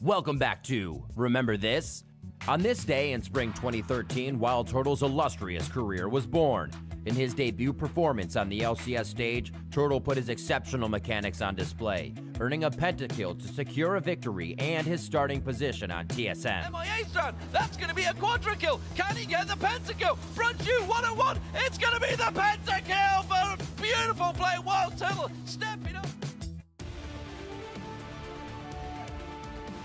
Welcome back to Remember This? On this day in spring 2013, Wild Turtle's illustrious career was born. In his debut performance on the LCS stage, Turtle put his exceptional mechanics on display, earning a pentakill to secure a victory and his starting position on TSM. MIA stun, that's going to be a quadra-kill. Can he get the pentakill? Front you, 1-on-1, it's going to be the pentakill for beautiful play. Wild Turtle stepping up.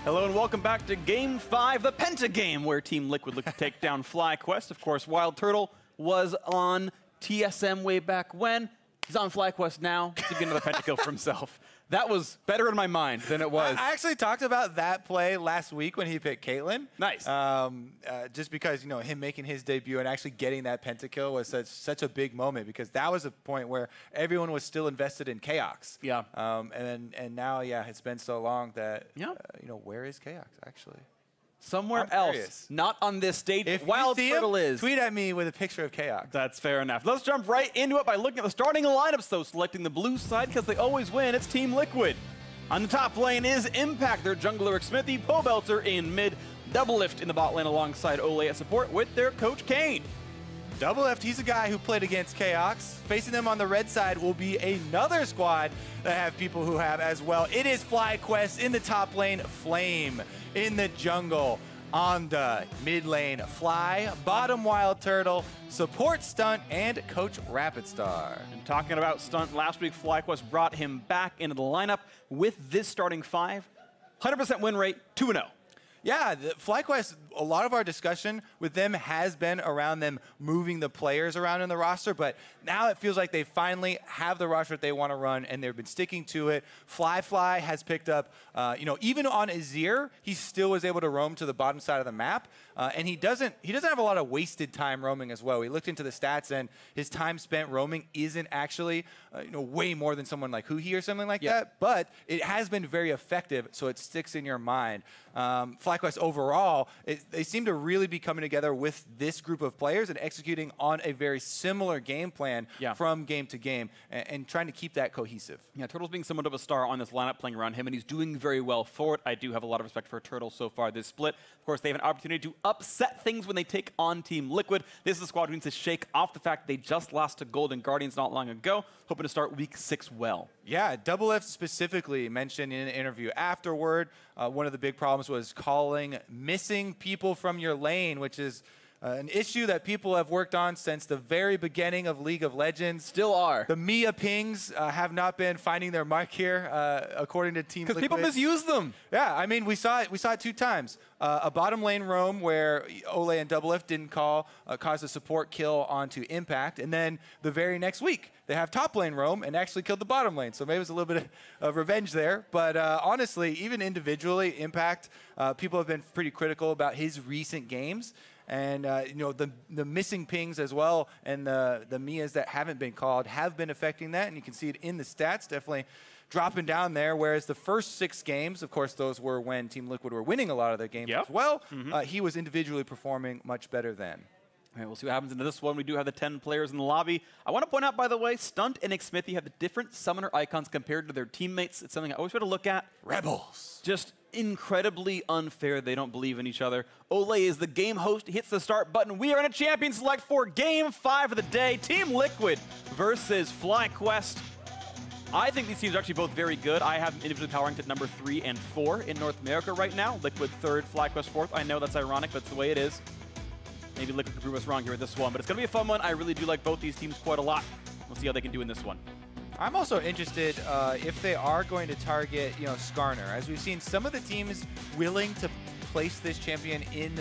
Hello and welcome back to Game 5, the Penta game, where Team Liquid looked to take down FlyQuest. Of course, Wild Turtle was on TSM way back when. He's on FlyQuest now. He's getting another pentakill for himself. That was better in my mind than it was. I actually talked about that play last week when he picked Caitlyn. Nice. Just because, you know, him making his debut and actually getting that pentakill was such a big moment, because that was a point where everyone was still invested in Chaos. Yeah. And now, yeah, it's been so long that, Yeah. you know, where is Chaos actually? Somewhere I'm else, curious. not on this stage. If Wild you see Turtle him, is. tweet at me with a picture of Chaos. That's fair enough. Let's jump right into it by looking at the starting lineups, though, selecting the blue side because they always win. It's Team Liquid. On the top lane is Impact, their jungler Xmithie, Pobelter in mid, Doublelift in the bot lane alongside Ole at support with their coach Kayn. Doublelift, he's a guy who played against Chaos. Facing them on the red side will be another squad that have people who have as well. It is FlyQuest in the top lane, Flame in the jungle. On the mid lane, Fly, bottom Wild Turtle, support Stunt, and Coach Rapidstar. And talking about Stunt, last week FlyQuest brought him back into the lineup with this starting five. 100% win rate, 2-0. Yeah, the FlyQuest, a lot of our discussion with them has been around them moving the players around in the roster, but now it feels like they finally have the roster that they want to run, and they've been sticking to it. Fly has picked up, you know, even on Azir, he still was able to roam to the bottom side of the map, and he doesn't have a lot of wasted time roaming as well. We looked into the stats, and his time spent roaming isn't actually, you know, way more than someone like Huhi or something like that, but it has been very effective, so it sticks in your mind. FlyQuest overall, they seem to really be coming together with this group of players and executing on a very similar game plan from game to game and trying to keep that cohesive. Yeah, Turtle's being somewhat of a star on this lineup playing around him, and he's doing very well for it. I do have a lot of respect for Turtle so far this split. Of course, they have an opportunity to upset things when they take on Team Liquid. This is a squad who needs to shake off the fact they just lost to Golden Guardians not long ago, hoping to start week 6 well. Yeah, Doublelift specifically mentioned in an interview afterward, one of the big problems was calling missing people from your lane, which is an issue that people have worked on since the very beginning of League of Legends. Still are. The Mia pings have not been finding their mark here, according to Team Liquid. Because people misuse them. Yeah, I mean, we saw it 2 times. A bottom lane roam where Ole and Doublelift didn't call, caused a support kill onto Impact, and then the very next week, they have top lane roam and actually killed the bottom lane. So maybe it was a little bit of revenge there. But honestly, even individually, Impact, people have been pretty critical about his recent games. And you know, the missing pings as well, and the Mias that haven't been called have been affecting that, and you can see it in the stats, definitely dropping down there. Whereas the first 6 games, of course, those were when Team Liquid were winning a lot of their games as well. He was individually performing much better then. All right, we'll see what happens into this one. We do have the 10 players in the lobby. I want to point out, by the way, Stunt and Xmithie have the different summoner icons compared to their teammates. It's something I always try to look at. Rebels. Just incredibly unfair. They don't believe in each other. Ole is the game host. He hits the start button. We are in a champion select for Game 5 of the day. Team Liquid versus FlyQuest. I think these teams are actually both very good. I have them individually power ranked at number 3 and 4 in North America right now. Liquid 3rd, FlyQuest 4th. I know that's ironic, but it's the way it is. Maybe Liquid could prove us wrong here with this one, but it's going to be a fun one. I really do like both these teams quite a lot. We'll see how they can do in this one. I'm also interested if they are going to target, you know, Skarner. As we've seen, some of the teams willing to place this champion in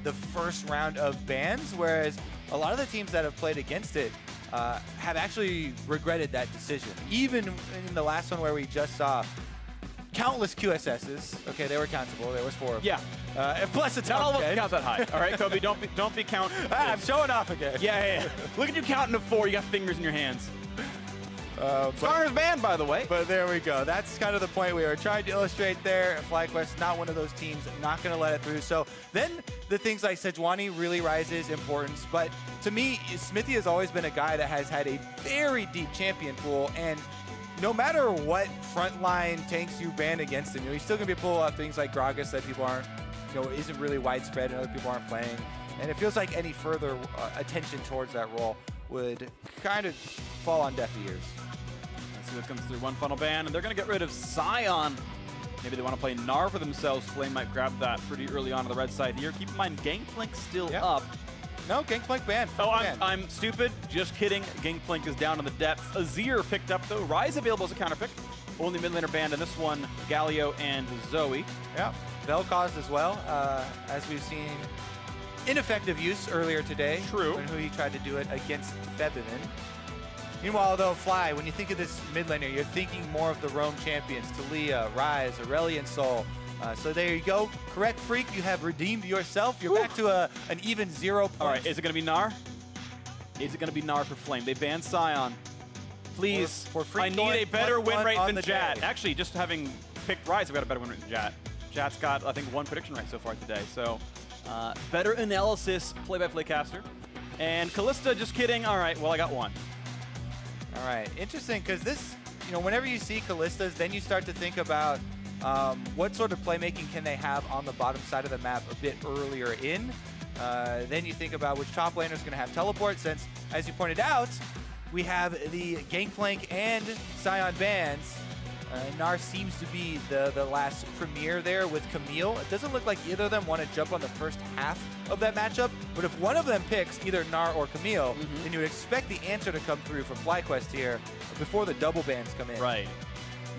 the first round of bans, whereas a lot of the teams that have played against it have actually regretted that decision. Even in the last one where we just saw countless QSSs. Okay, they were countable. There was 4 of them. Yeah. Plus a Not all of them edge. count that high. All right, Kobe, don't be counting. I'm showing off again. Yeah. Look at you counting to 4. You got fingers in your hands. Skarner's banned, by the way. But there we go. That's kind of the point we were trying to illustrate there. FlyQuest, not one of those teams, not going to let it through. So then the things like Sejuani really rises importance. But to me, Xmithie has always been a guy that has had a very deep champion pool. And no matter what frontline tanks you ban against him, he's still going to be pull up things like Gragas that people aren't, isn't really widespread and other people aren't playing. And it feels like any further attention towards that role would kind of fall on deaf ears. Let's see what comes through. One funnel ban, and they're going to get rid of Sion. Maybe they want to play Gnar for themselves. Flame might grab that pretty early on the red side here. Keep in mind, Gangplank still up. No, Gangplank banned. Oh, I'm stupid. Just kidding. Gangplank is down in the depths. Azir picked up, though. Ryze available as a counter pick. Only mid laner banned in this one, Galio and Zoe. Yeah, Vel'Koz as well, as we've seen ineffective use earlier today. True. When he tried to do it against Febiven. Meanwhile, though, Fly, when you think of this mid laner, you're thinking more of the Roam champions, Taliyah, Ryze, Aurelion Sol. So there you go. Correct, Freak. You have redeemed yourself. You're back to an even 0 points. All right, is it going to be Gnar? Is it going to be Gnar for Flame? They banned Sion. Please, for Freak, I need a better win rate than the Jat. day. Actually, just having picked Ryze, I've got a better win rate than Jat. Jat's got, I think, 1 prediction right so far today. So, better analysis, play-by-play caster. And Kalista, just kidding. All right, well, I got 1. All right, interesting, because this, whenever you see Kalistas, then you start to think about what sort of playmaking can they have on the bottom side of the map a bit earlier in. Then you think about which top laner is going to have teleport, since, as you pointed out, we have the Gangplank and Sion bans. Gnar seems to be the last premier there with Camille. It doesn't look like either of them want to jump on the first half of that matchup, but if one of them picks either Gnar or Camille, then you would expect the answer to come through from FlyQuest here before the double bans come in. Right.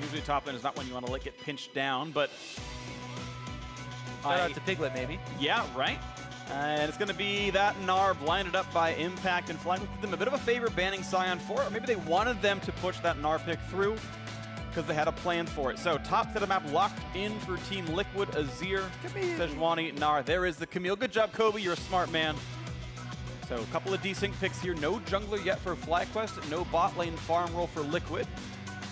Usually top lane is not when you want to get pinched down, but... Shout out to Piglet, maybe. Yeah, right. And it's going to be that Gnar blinded up by Impact, and Fly did them a bit of a favor banning Sion 4, or maybe they wanted them to push that Gnar pick through because they had a plan for it. So top to the map locked in for Team Liquid, Azir, Sejuani, Gnar. There is the Camille. Good job, Kobe. You're a smart man. So a couple of decent picks here. No jungler yet for FlyQuest. No bot lane farm role for Liquid.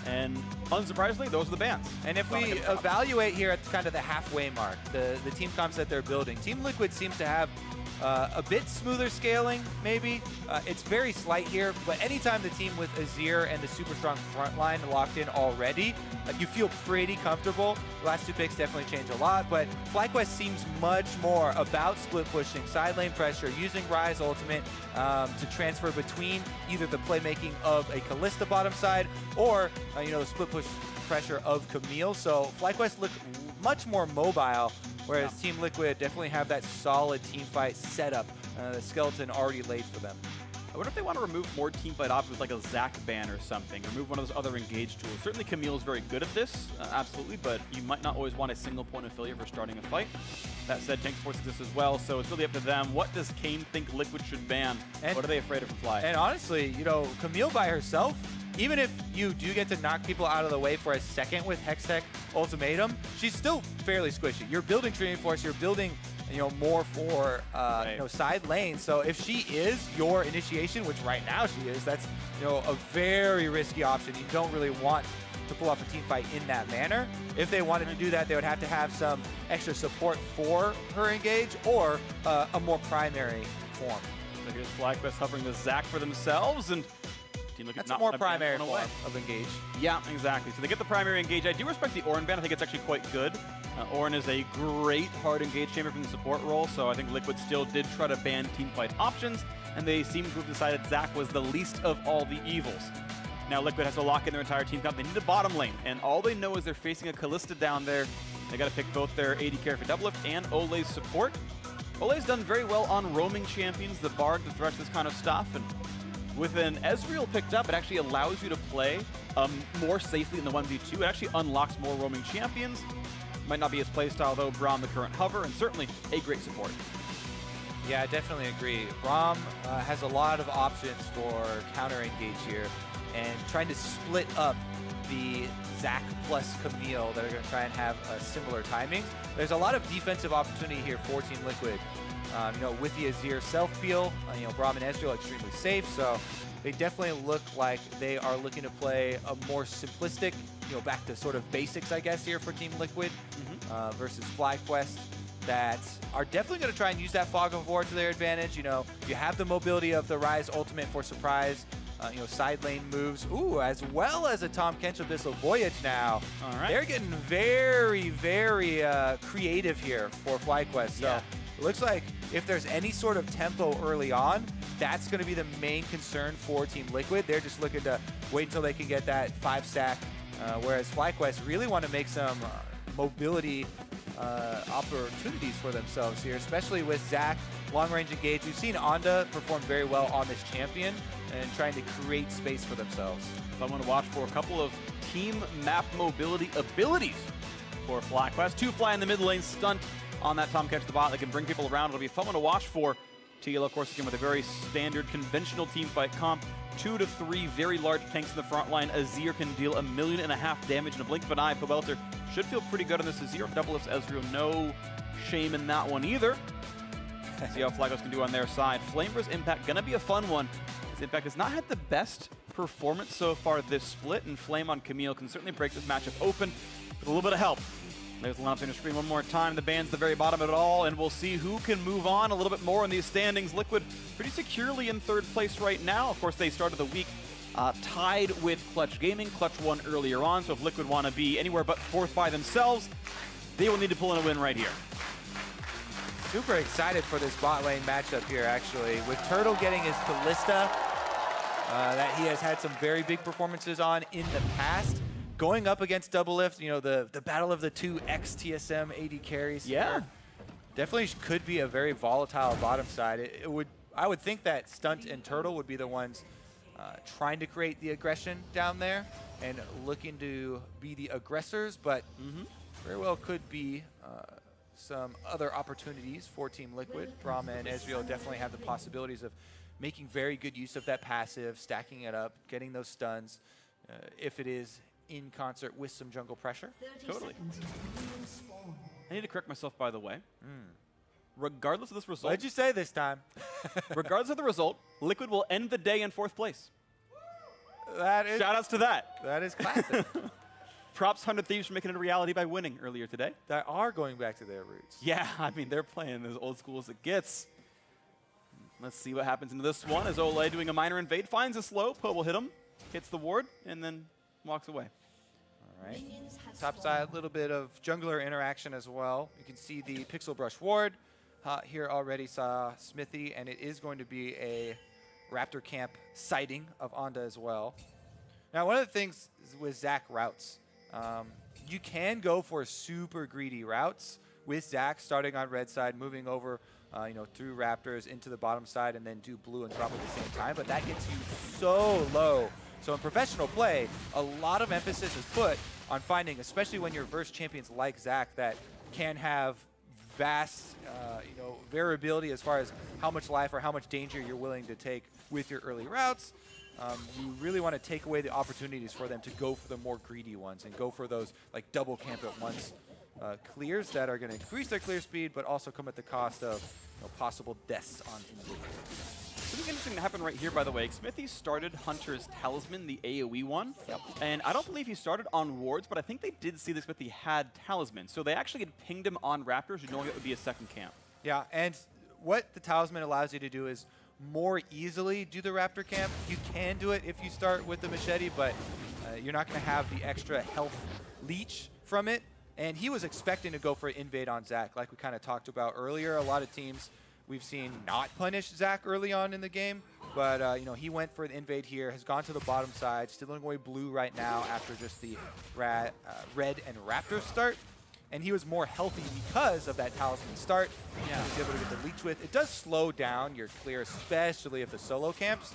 And unsurprisingly, those are the bans. And if we evaluate here at kind of the halfway mark, the team comps that they're building, Team Liquid seems to have a bit smoother scaling, maybe. It's very slight here, but anytime the team with Azir and the super strong front line locked in already, you feel pretty comfortable. The last 2 picks definitely change a lot, but FlyQuest seems much more about split pushing, side lane pressure, using Ryze ultimate to transfer between either the playmaking of a Kalista bottom side or, the split push pressure of Camille. So FlyQuest look much more mobile, whereas Team Liquid definitely have that solid team fight setup, the skeleton already laid for them. I wonder if they want to remove more teamfight options with like a Zac ban or something. Remove one of those other engage tools. Certainly Camille is very good at this, absolutely, but you might not always want a single point of failure for starting a fight. That said, tank supports exist as well, so it's really up to them. What does Kayn think Liquid should ban? And what are they afraid of from Fly? And honestly, Camille by herself, even if you do get to knock people out of the way for a second with Hextech Ultimatum, she's still fairly squishy. You're building Streaming Force, you're building more for side lanes. So if she is your initiation, which right now she is, that's a very risky option. You don't really want to pull off a team fight in that manner. If they wanted to do that, they would have to have some extra support for her engage or a more primary form. So here's FlyQuest hovering the Zac for themselves, and that's a more primary form of engage. Yeah, exactly. So they get the primary engage. I do respect the Ornn ban. I think it's actually quite good. Ornn is a great hard engage chamber from the support role, so I think Liquid still did try to ban teamfight options, and they seem to have decided Zac was the least of all the evils. Now Liquid has to lock in their entire team comp. They need a bottom lane, and all they know is they're facing a Kalista down there. They got to pick both their AD carry for Doublelift and Ole's support. Ole's done very well on roaming champions, the Bard, the Thresh, this kind of stuff, and with an Ezreal picked up, it actually allows you to play more safely in the 1v2. It actually unlocks more roaming champions. Might not be his playstyle though. Braum, the current hover, and certainly a great support. Yeah, I definitely agree. Braum has a lot of options for counter engage here, and trying to split up the Zac plus Camille that are going to try and have a similar timing. There's a lot of defensive opportunity here for Team Liquid. With the Azir self-peel, Braum and Ezreal are extremely safe, so they definitely look like they are looking to play a more simplistic, back to sort of basics, I guess, here for Team Liquid versus FlyQuest that are definitely going to try and use that Fog of War to their advantage. You have the mobility of the Ryze ultimate for surprise. side lane moves. Ooh, as well as a Tahm Kench Abyssal Voyage now. All right. They're getting very, very creative here for FlyQuest. So it looks like if there's any sort of tempo early on, that's going to be the main concern for Team Liquid. They're just looking to wait until they can get that 5-stack, whereas FlyQuest really want to make some mobility opportunities for themselves here, especially with Zac, long-range engage. We've seen Onda perform very well on this champion and trying to create space for themselves. I want to watch for a couple of team map mobility abilities for FlyQuest. 2 fly in the mid lane, stunt on that Tahm Kench the bot that can bring people around. It'll be a fun one to watch for. TL, of course, again with a very standard conventional team fight comp. 2 to 3 very large tanks in the front line. Azir can deal 1.5 million damage in a blink of an eye. Pobelter should feel pretty good on this Azir. Doublelift's Ezreal, no shame in that one either. See how FlyQuest can do on their side. Flamer's Impact gonna be a fun one. His Impact has not had the best performance so far this split, and Flame on Camille can certainly break this matchup open with a little bit of help. There's the lineup on the screen one more time. The band's the very bottom of it all, and we'll see who can move on a little bit more in these standings. Liquid pretty securely in 3rd place right now. Of course, they started the week tied with Clutch Gaming. Clutch won earlier on, so if Liquid want to be anywhere but 4th by themselves, they will need to pull in a win right here. Super excited for this bot lane matchup here, actually. With Turtle getting his Kalista, that he has had some very big performances on in the past. Going up against Doublelift, the battle of the 2 ex-TSM AD carries. Yeah. Definitely could be a very volatile bottom side. I would think that Stunt and Turtle would be the ones trying to create the aggression down there and looking to be the aggressors, but very well could be some other opportunities for Team Liquid. Brahma and Ezreal definitely have the possibilities of making very good use of that passive, stacking it up, getting those stuns, if it is in concert with some jungle pressure. Totally. I need to correct myself, by the way. Regardless of this result. What did you say this time? Regardless of the result, Liquid will end the day in 4th place. Shoutouts to that. That is classic. Props 100 Thieves for making it a reality by winning earlier today. That are going back to their roots. Yeah, I mean, they're playing as old school as it gets. Let's see what happens into this one as Olay doing a minor invade, finds a slow, Po will hit him, hits the ward, and then walks away. All right. Top side, a little bit of jungler interaction as well. You can see the Pixel Brush ward. Here already saw Smithy, and it is going to be a Raptor camp sighting of Onda as well. Now, one of the things with Zac routes, you can go for super greedy routes with Zac starting on red side, moving over through Raptors into the bottom side, and then do blue and drop at the same time, but that gets you so low. So in professional play, a lot of emphasis is put on finding, especially when you're versus champions like Zac that can have vast variability as far as how much life or how much danger you're willing to take with your early routes. You really want to take away the opportunities for them to go for the more greedy ones and go for those like double camp at once clears that are going to increase their clear speed, but also come at the cost of possible deaths on Team Liquid. Something interesting to happen right here, by the way. Smithy started Hunter's Talisman, the AoE one. Yep. And I don't believe he started on wards, but I think they did see that Smithy had Talisman. So they actually had pinged him on Raptors, knowing it would be a second camp. Yeah, and what the Talisman allows you to do is more easily do the Raptor camp. You can do it if you start with the machete, but you're not going to have the extra health leech from it. And he was expecting to go for an invade on Zac, like we kind of talked about earlier. A lot of teams we've seen not punish Zac early on in the game, but he went for an invade here, has gone to the bottom side, stealing away blue right now after just the red and Raptor start. And he was more healthy because of that Talisman start. Yeah. He was able to get the leech with. It does slow down your clear, especially if the solo camps,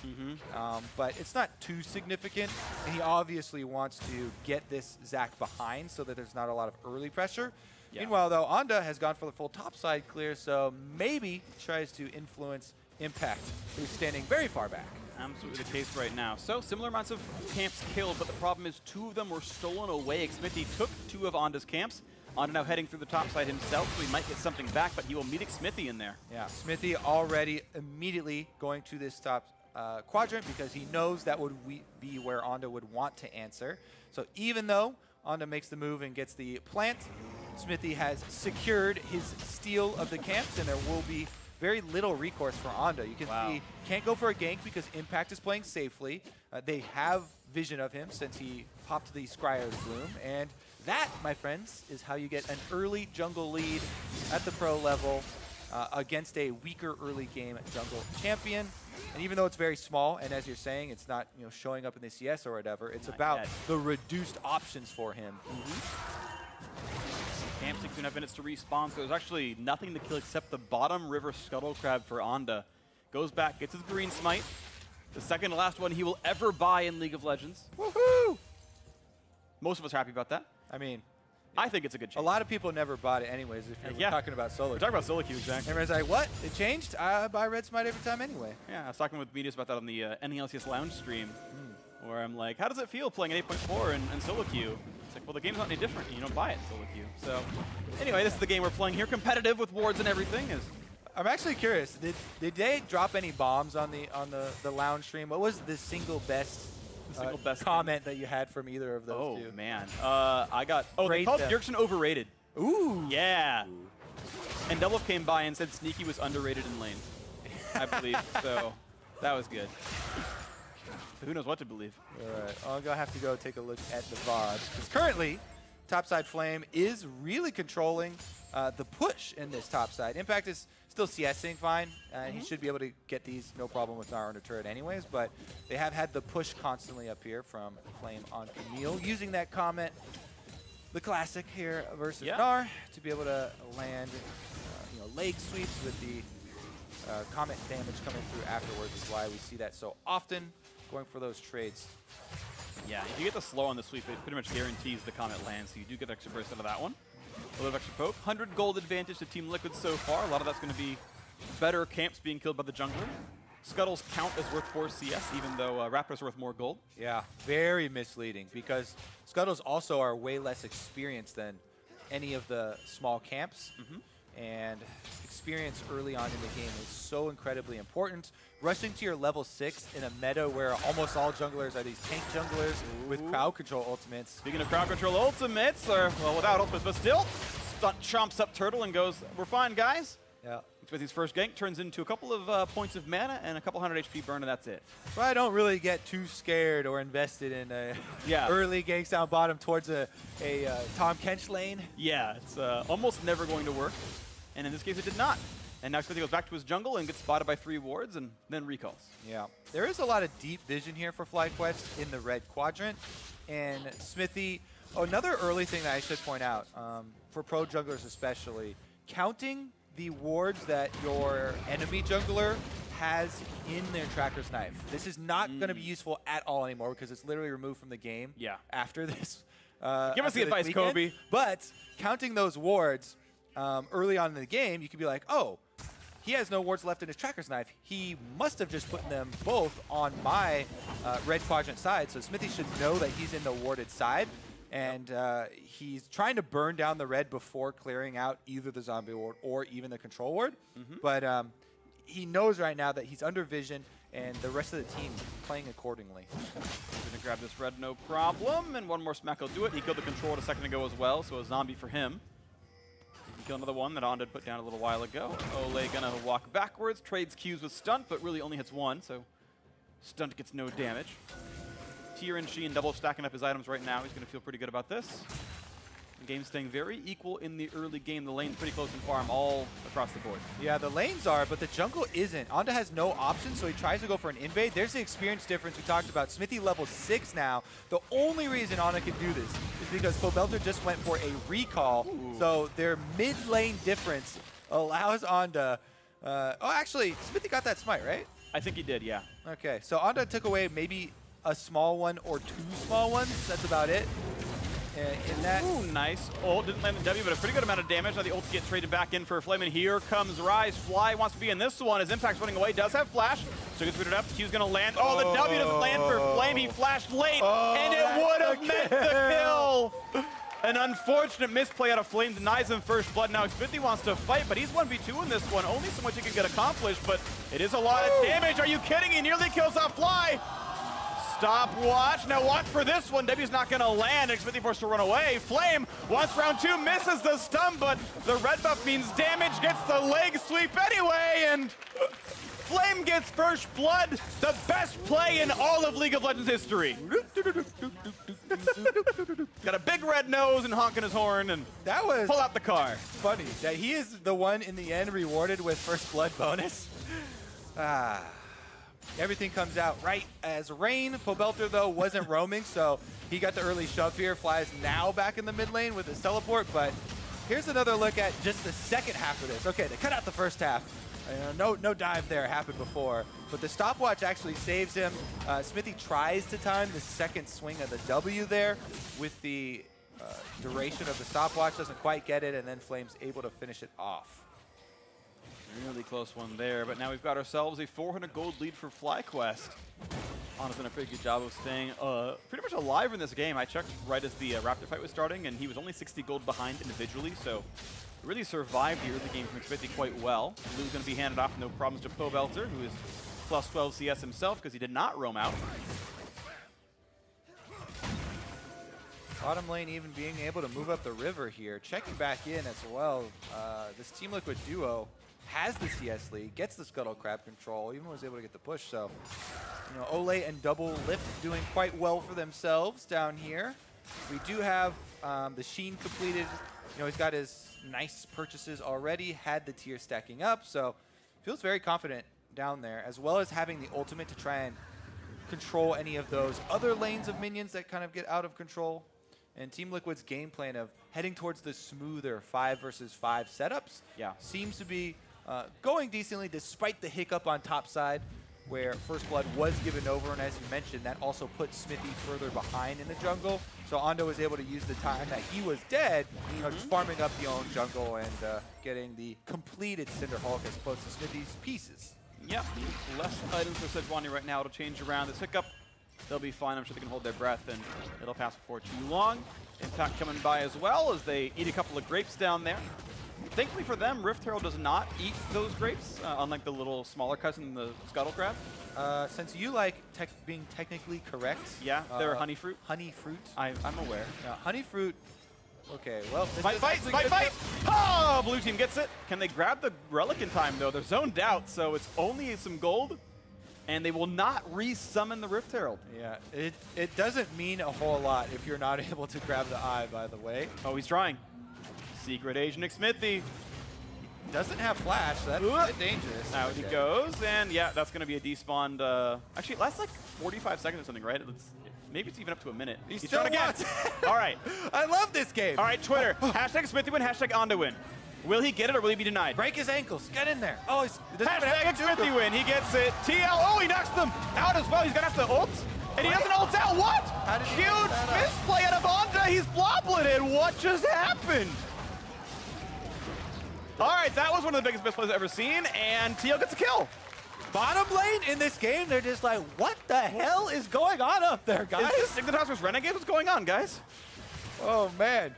but it's not too significant. And he obviously wants to get this Zac behind so that there's not a lot of early pressure. Yeah. Meanwhile, though, Onda has gone for the full topside clear, so maybe tries to influence Impact, who's standing very far back. Absolutely the case right now. So similar amounts of camps killed, but the problem is 2 of them were stolen away. Xmithie took 2 of Onda's camps. Onda now heading through the top side himself, so he might get something back, but he will meet Xmithie in there. Yeah, Xmithie already immediately going to this top quadrant because he knows that would be where Onda would want to answer. So even though Onda makes the move and gets the plant, Xmithie has secured his steal of the camps, and there will be very little recourse for Onda. You can see can't go for a gank because Impact is playing safely. They have vision of him since he popped the Scryo's Bloom, and that, my friends, is how you get an early jungle lead at the pro level against a weaker early game jungle champion. And even though it's very small, and as you're saying, it's not showing up in the CS or whatever, it's about the reduced options for him. Camp 6.5 minutes to respawn, so there's actually nothing to kill except the bottom river Scuttle Crab for Onda. Goes back, gets his green smite. The second to last one he will ever buy in League of Legends. Woohoo! Most of us are happy about that. I mean, I think it's a good change. a lot of people never bought it anyways if you're talking about solo. We're talking about solo queue, exactly. Everyone's like, what? It changed? I buy Red Smite every time anyway. Yeah, I was talking with Medius about that on the NELCS Lounge stream, where I'm like, how does it feel playing an 8.4 in solo queue? It's like, well, the game's not any different. You don't buy it in solo queue. So anyway, this is the game we're playing here, competitive with wards and everything. I'm actually curious. Did they drop any bombs on the lounge stream? What was the single best comment that you had from either of those two? Oh man, I got. Oh, they called Dirksen overrated. Ooh. Yeah. And Double came by and said Sneaky was underrated in lane, I believe. So that was good. So who knows what to believe? All right, I'm gonna have to go take a look at the VODs because currently, Topside Flame is really controlling the push in this topside. Impact is still CSing fine, and he should be able to get these no problem with Gnar under turret anyways, but they have had the push constantly up here from Flame on Camille, using that comment, the classic here versus Gnar, to be able to land leg sweeps with the comment damage coming through afterwards is why we see that so often, going for those trades. Yeah, if you get the slow on the sweep, it pretty much guarantees the comment lands, so you do get extra burst out of that one. A little bit of extra poke. 100 gold advantage to Team Liquid so far. A lot of that's going to be better camps being killed by the jungler. Scuttles count as worth 4 CS, even though Raptor's worth more gold. Yeah, very misleading because Scuttles also are way less experienced than any of the small camps. And experience early on in the game is so incredibly important. Rushing to your level 6 in a meta where almost all junglers are these tank junglers with crowd control ultimates. Speaking of crowd control ultimates, or well, without ultimates, but still, Stunt chomps up Turtle and goes, we're fine, guys. Yeah. With his first gank, turns into a couple of points of mana and a couple 100 HP burn, and that's it. So I don't really get too scared or invested in early ganks down bottom towards a Tom Kench lane. Yeah, it's almost never going to work. And in this case, it did not. And now Smithy goes back to his jungle and gets spotted by 3 wards and then recalls. Yeah. There is a lot of deep vision here for FlyQuest in the red quadrant. And Smithy, another early thing that I should point out, for pro junglers especially, counting the wards that your enemy jungler has in their Tracker's Knife. This is not going to be useful at all anymore because it's literally removed from the game after this. Give us the advice, Kobe. But counting those wards, early on in the game, you could be like, oh, he has no wards left in his Tracker's Knife. He must have just put them both on my red quadrant side, so Smithy should know that he's in the warded side, and he's trying to burn down the red before clearing out either the zombie ward or even the control ward. But he knows right now that he's under vision, and the rest of the team playing accordingly. He's going to grab this red, no problem, and one more smack will do it. He killed the control ward a second ago as well, so a zombie for him. Kill another one that Onda put down a little while ago. Ole gonna walk backwards, trades Qs with Stunt, but really only hits one, so Stunt gets no damage. Tier and Sheen double stacking up his items right now. He's gonna feel pretty good about this. The game's staying very equal in the early game. The lane's pretty close in farm all across the board. Yeah, the lanes are, but the jungle isn't. Onda has no options, so he tries to go for an invade. There's the experience difference we talked about. Smithy level 6 now. The only reason Onda can do this is because Pobelter just went for a recall. So their mid-lane difference allows Onda... oh, actually, Smithy got that smite, right? I think he did, yeah. Okay, so Onda took away maybe a small one or 2 small ones. That's about it. In that. Ooh, nice. Ult didn't land the W, but a pretty good amount of damage. Now the ult gets traded back in for Flame, and here comes Rise. Fly wants to be in this one. His Impact's running away. Does have Flash. So gets booted up. Q's going to land. Oh, the W doesn't land for Flame. He flashed late, and it would have meant the kill. An unfortunate misplay out of Flame denies him first blood. Now Xpithy wants to fight, but he's 1v2 in this one. Only so much he can get accomplished, but it is a lot of damage. Are you kidding? He nearly kills off Fly. Stopwatch. Now watch for this one. W's not going to land. Xmithie forced to run away. Flame wants round 2, misses the stun, but the red buff means damage, gets the leg sweep anyway, and Flame gets first blood, the best play in all of League of Legends history. Got a big red nose and honking his horn, and That was pull out the car. funny that he is the one in the end rewarded with first blood bonus. Everything comes out right as rain. Pobelter, though, wasn't roaming, so he got the early shove here. Flies now back in the mid lane with his teleport, but here's another look at just the second half of this. Okay, they cut out the first half. No dive there happened before, but the stopwatch actually saves him. Xmithie tries to time the second swing of the W there with the duration of the stopwatch, doesn't quite get it, and then Flame's able to finish it off. Really close one there, but now we've got ourselves a 400 gold lead for FlyQuest. Honda's done a pretty good job of staying pretty much alive in this game. I checked right as the Raptor fight was starting, and he was only 60 gold behind individually, so really survived the early game from Xmithie quite well. Blue's going to be handed off no problems to Pobelter, who is plus 12 CS himself because he did not roam out. Bottom lane even being able to move up the river here. Checking back in as well. This Team Liquid duo has the CS lead, gets the Scuttle Crab control, even was able to get the push. So, you know, Olay and Double Lift doing quite well for themselves down here. We do have the Sheen completed. You know, he's got his nice purchases already, had the tier stacking up, so feels very confident down there, as well as having the ultimate to try and control any of those other lanes of minions that kind of get out of control. And Team Liquid's game plan of heading towards the smoother 5 versus 5 setups seems to be going decently despite the hiccup on top side where First Blood was given over, and as you mentioned, that also put Xmithie further behind in the jungle. So Ondo was able to use the time that he was dead, you know, just farming up the own jungle and getting the completed Cinder Hulk as opposed to Xmithie's pieces. Yep, less items for Sejuani right now. It'll change around this hiccup. They'll be fine. I'm sure they can hold their breath, and it'll pass before too long. Impact coming by as well as they eat a couple of grapes down there. Thankfully for them, Rift Herald does not eat those grapes, unlike the little smaller cousin, the Scuttle Crab. Since you like being technically correct. Yeah, they're honey fruit. Honey fruit. I'm aware. Honey fruit. Okay, well. Fight! Oh, blue team gets it. Can they grab the relic in time, though? They're zoned out, so it's only some gold. And they will not re-summon the Rift Herald. Yeah, it doesn't mean a whole lot if you're not able to grab the eye, by the way. Oh, he's trying. Secret Agent Xmithie. Doesn't have flash, so that's a bit dangerous. Out he goes, and yeah, that's going to be a despawned. Actually, it lasts like 45 seconds or something, right? Maybe it's even up to a minute. He's trying again. All right. I love this game. All right, Twitter. Hashtag Xmithie win, hashtag Ondo win. Will he get it or will he be denied? Break his ankles. Get in there. Oh, hashtag Xmithie win. He gets it. TL. Oh, he knocks them out as well. He's going to have to ult. And he doesn't ult out. What? Huge misplay out of Onda. He's bloblitted. What just happened? All right, that was one of the biggest misplays I've ever seen, and TL gets a kill. Bottom lane in this game, they're just like, what the hell is going on up there, guys? Is this Ignitas vs Renegade? What's going on, guys? Oh, man.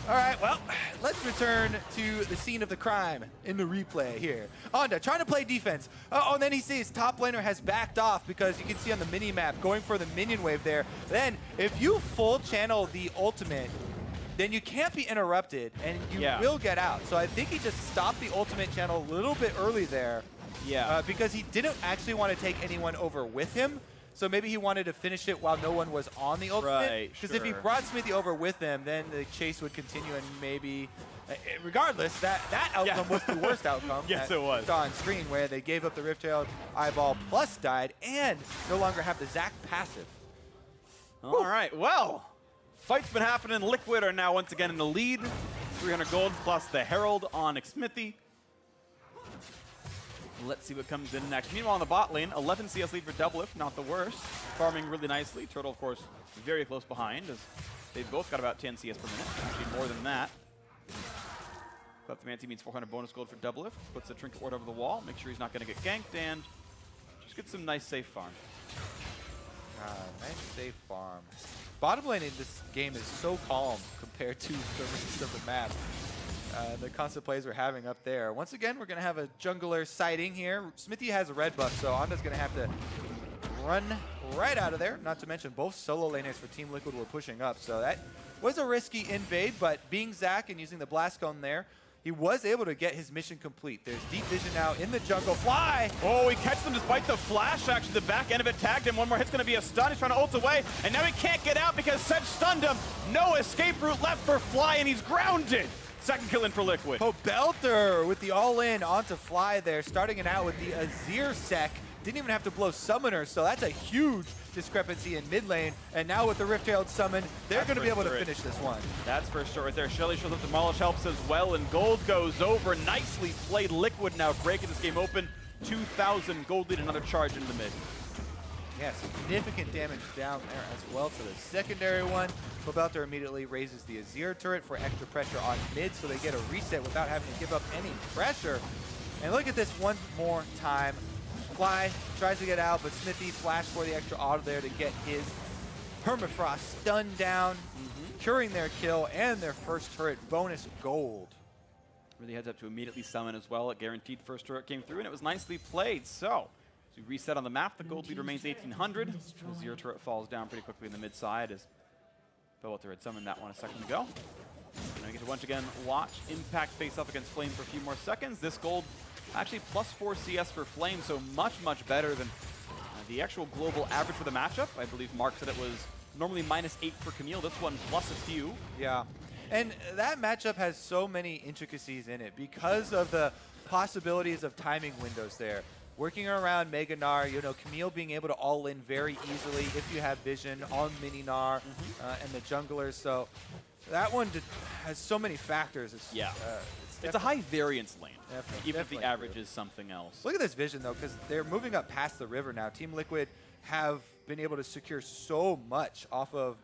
All right, well, let's return to the scene of the crime in the replay here. Onda trying to play defense. Oh, and then he sees top laner has backed off because you can see on the mini-map going for the minion wave there. Then, if you full channel the ultimate, then you can't be interrupted, and you will get out. So I think he just stopped the ultimate channel a little bit early there. Yeah. Because he didn't actually want to take anyone over with him. So maybe he wanted to finish it while no one was on the ultimate. Right, because if he brought Xmithie over with him, then the chase would continue, and maybe, regardless, that outcome was the worst outcome. Yes, it was. On screen, where they gave up the Rift Herald eyeball plus died, and no longer have the Zac passive. All right, well. Fight's been happening. Liquid are now once again in the lead. 300 gold plus the Herald on Xmithie. Let's see what comes in next. Meanwhile, on the bot lane, 11 CS lead for Doublelift, not the worst. Farming really nicely. Turtle, of course, very close behind, as they've both got about 10 CS per minute. Actually, more than that. Kleptomancy means 400 bonus gold for Doublelift. Puts the Trinket Ward over the wall, make sure he's not going to get ganked, and just get some nice safe farm. Nice safe farm. Bottom lane in this game is so calm compared to the rest of the map. The constant plays we're having up there. Once again, we're going to have a jungler sighting here. Xmithie has a red buff, so Onda's going to have to run right out of there. Not to mention both solo laners for Team Liquid were pushing up. So that was a risky invade, but being Zac and using the Blast Cone there, he was able to get his mission complete. There's deep vision now in the jungle. Fly! Oh, he catches them despite the flash action. The back end of it tagged him. One more hit's going to be a stun. He's trying to ult away, and now he can't get out because Sedge stunned him. No escape route left for Fly, and he's grounded. Second kill in for Liquid. Pobelter with the all-in onto Fly there, starting it out with the Azir sec. Didn't even have to blow Summoner, so that's a huge discrepancy in mid lane. And now with the Rift-Tailed Summon, they're going to be able to finish this one. That's for sure right there. Shelly shows up, Demolish helps as well, and gold goes over. Nicely played. Liquid now breaking this game open. 2,000 gold lead, another charge into the mid. Yeah, significant damage down there as well to the secondary one. Pobelter immediately raises the Azir turret for extra pressure on mid, so they get a reset without having to give up any pressure. And look at this one more time. Fly tries to get out, but Smithy flashed for the extra auto there to get his Permafrost stun down, curing their kill and their first turret bonus gold. Really heads up to immediately summon as well. A guaranteed first turret came through, and it was nicely played. So, as we reset on the map, the gold lead remains 1,800. The Azir turret falls down pretty quickly in the mid side as Pobelter had summoned that one a second ago. And we get to once again watch Impact face up against Flame for a few more seconds. This gold actually +4 CS for Flame, so much, much better than the actual global average for the matchup. I believe Mark said it was normally -8 for Camille. This one plus a few. Yeah, and that matchup has so many intricacies in it because of the possibilities of timing windows there. Working around Mega Gnar, you know, Camille being able to all in very easily if you have vision on Mini Gnar and the junglers. So that one has so many factors. It's a high variance lane, even if the definitely average is something else. Look at this vision, though, because they're moving up past the river now. Team Liquid have been able to secure so much off of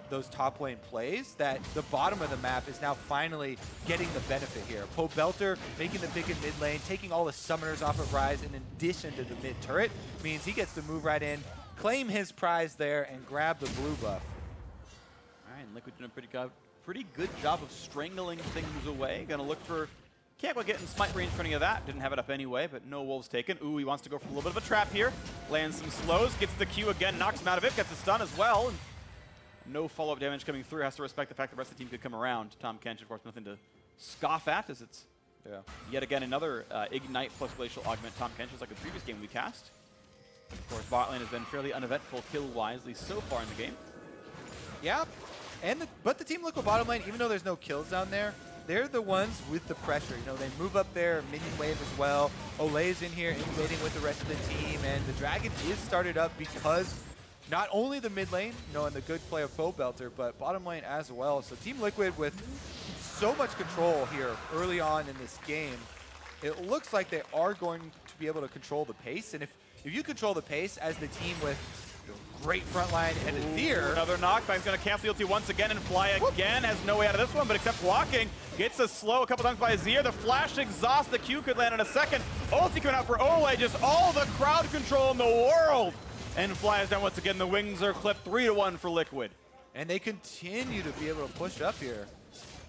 those top lane plays that the bottom of the map is now finally getting the benefit here. Pobelter making the pick in mid lane, taking all the summoners off of Ryze in addition to the mid turret, means he gets to move right in, claim his prize there, and grab the blue buff. All right, and Liquid doing a pretty good job of strangling things away. Gonna look for, can't quite get in smite range for any of that. Didn't have it up anyway, but no wolves taken. Ooh, he wants to go for a little bit of a trap here. Lands some slows, gets the Q again, knocks him out of it, gets a stun as well. And no follow-up damage coming through. Has to respect the fact the rest of the team could come around. Tahm Kench, of course, nothing to scoff at, as it's yet again another Ignite plus Glacial Augment. Tahm Kench is like the previous game we cast. Of course, bot lane has been fairly uneventful kill-wise, at least so far in the game. Yeah, but the Team Liquid bottom lane, even though there's no kills down there, they're the ones with the pressure. You know, they move up their minion wave as well. Olay's in here invading with the rest of the team, and the Dragon is started up because not only the mid lane, you know, and the good play of Pobelter, but bottom lane as well. So Team Liquid with so much control here early on in this game, it looks like they are going to be able to control the pace. And if you control the pace as the team with great front line and Azir. Another knockback. He's going to cancel the ulti once again and fly again. Has no way out of this one, but except walking. Gets a slow a couple times by Azir. The flash exhaust. The Q could land in a second. Ulti coming out for Olay. Just all the crowd control in the world. And flies down once again. The wings are clipped 3-1 for Liquid. And they continue to be able to push up here.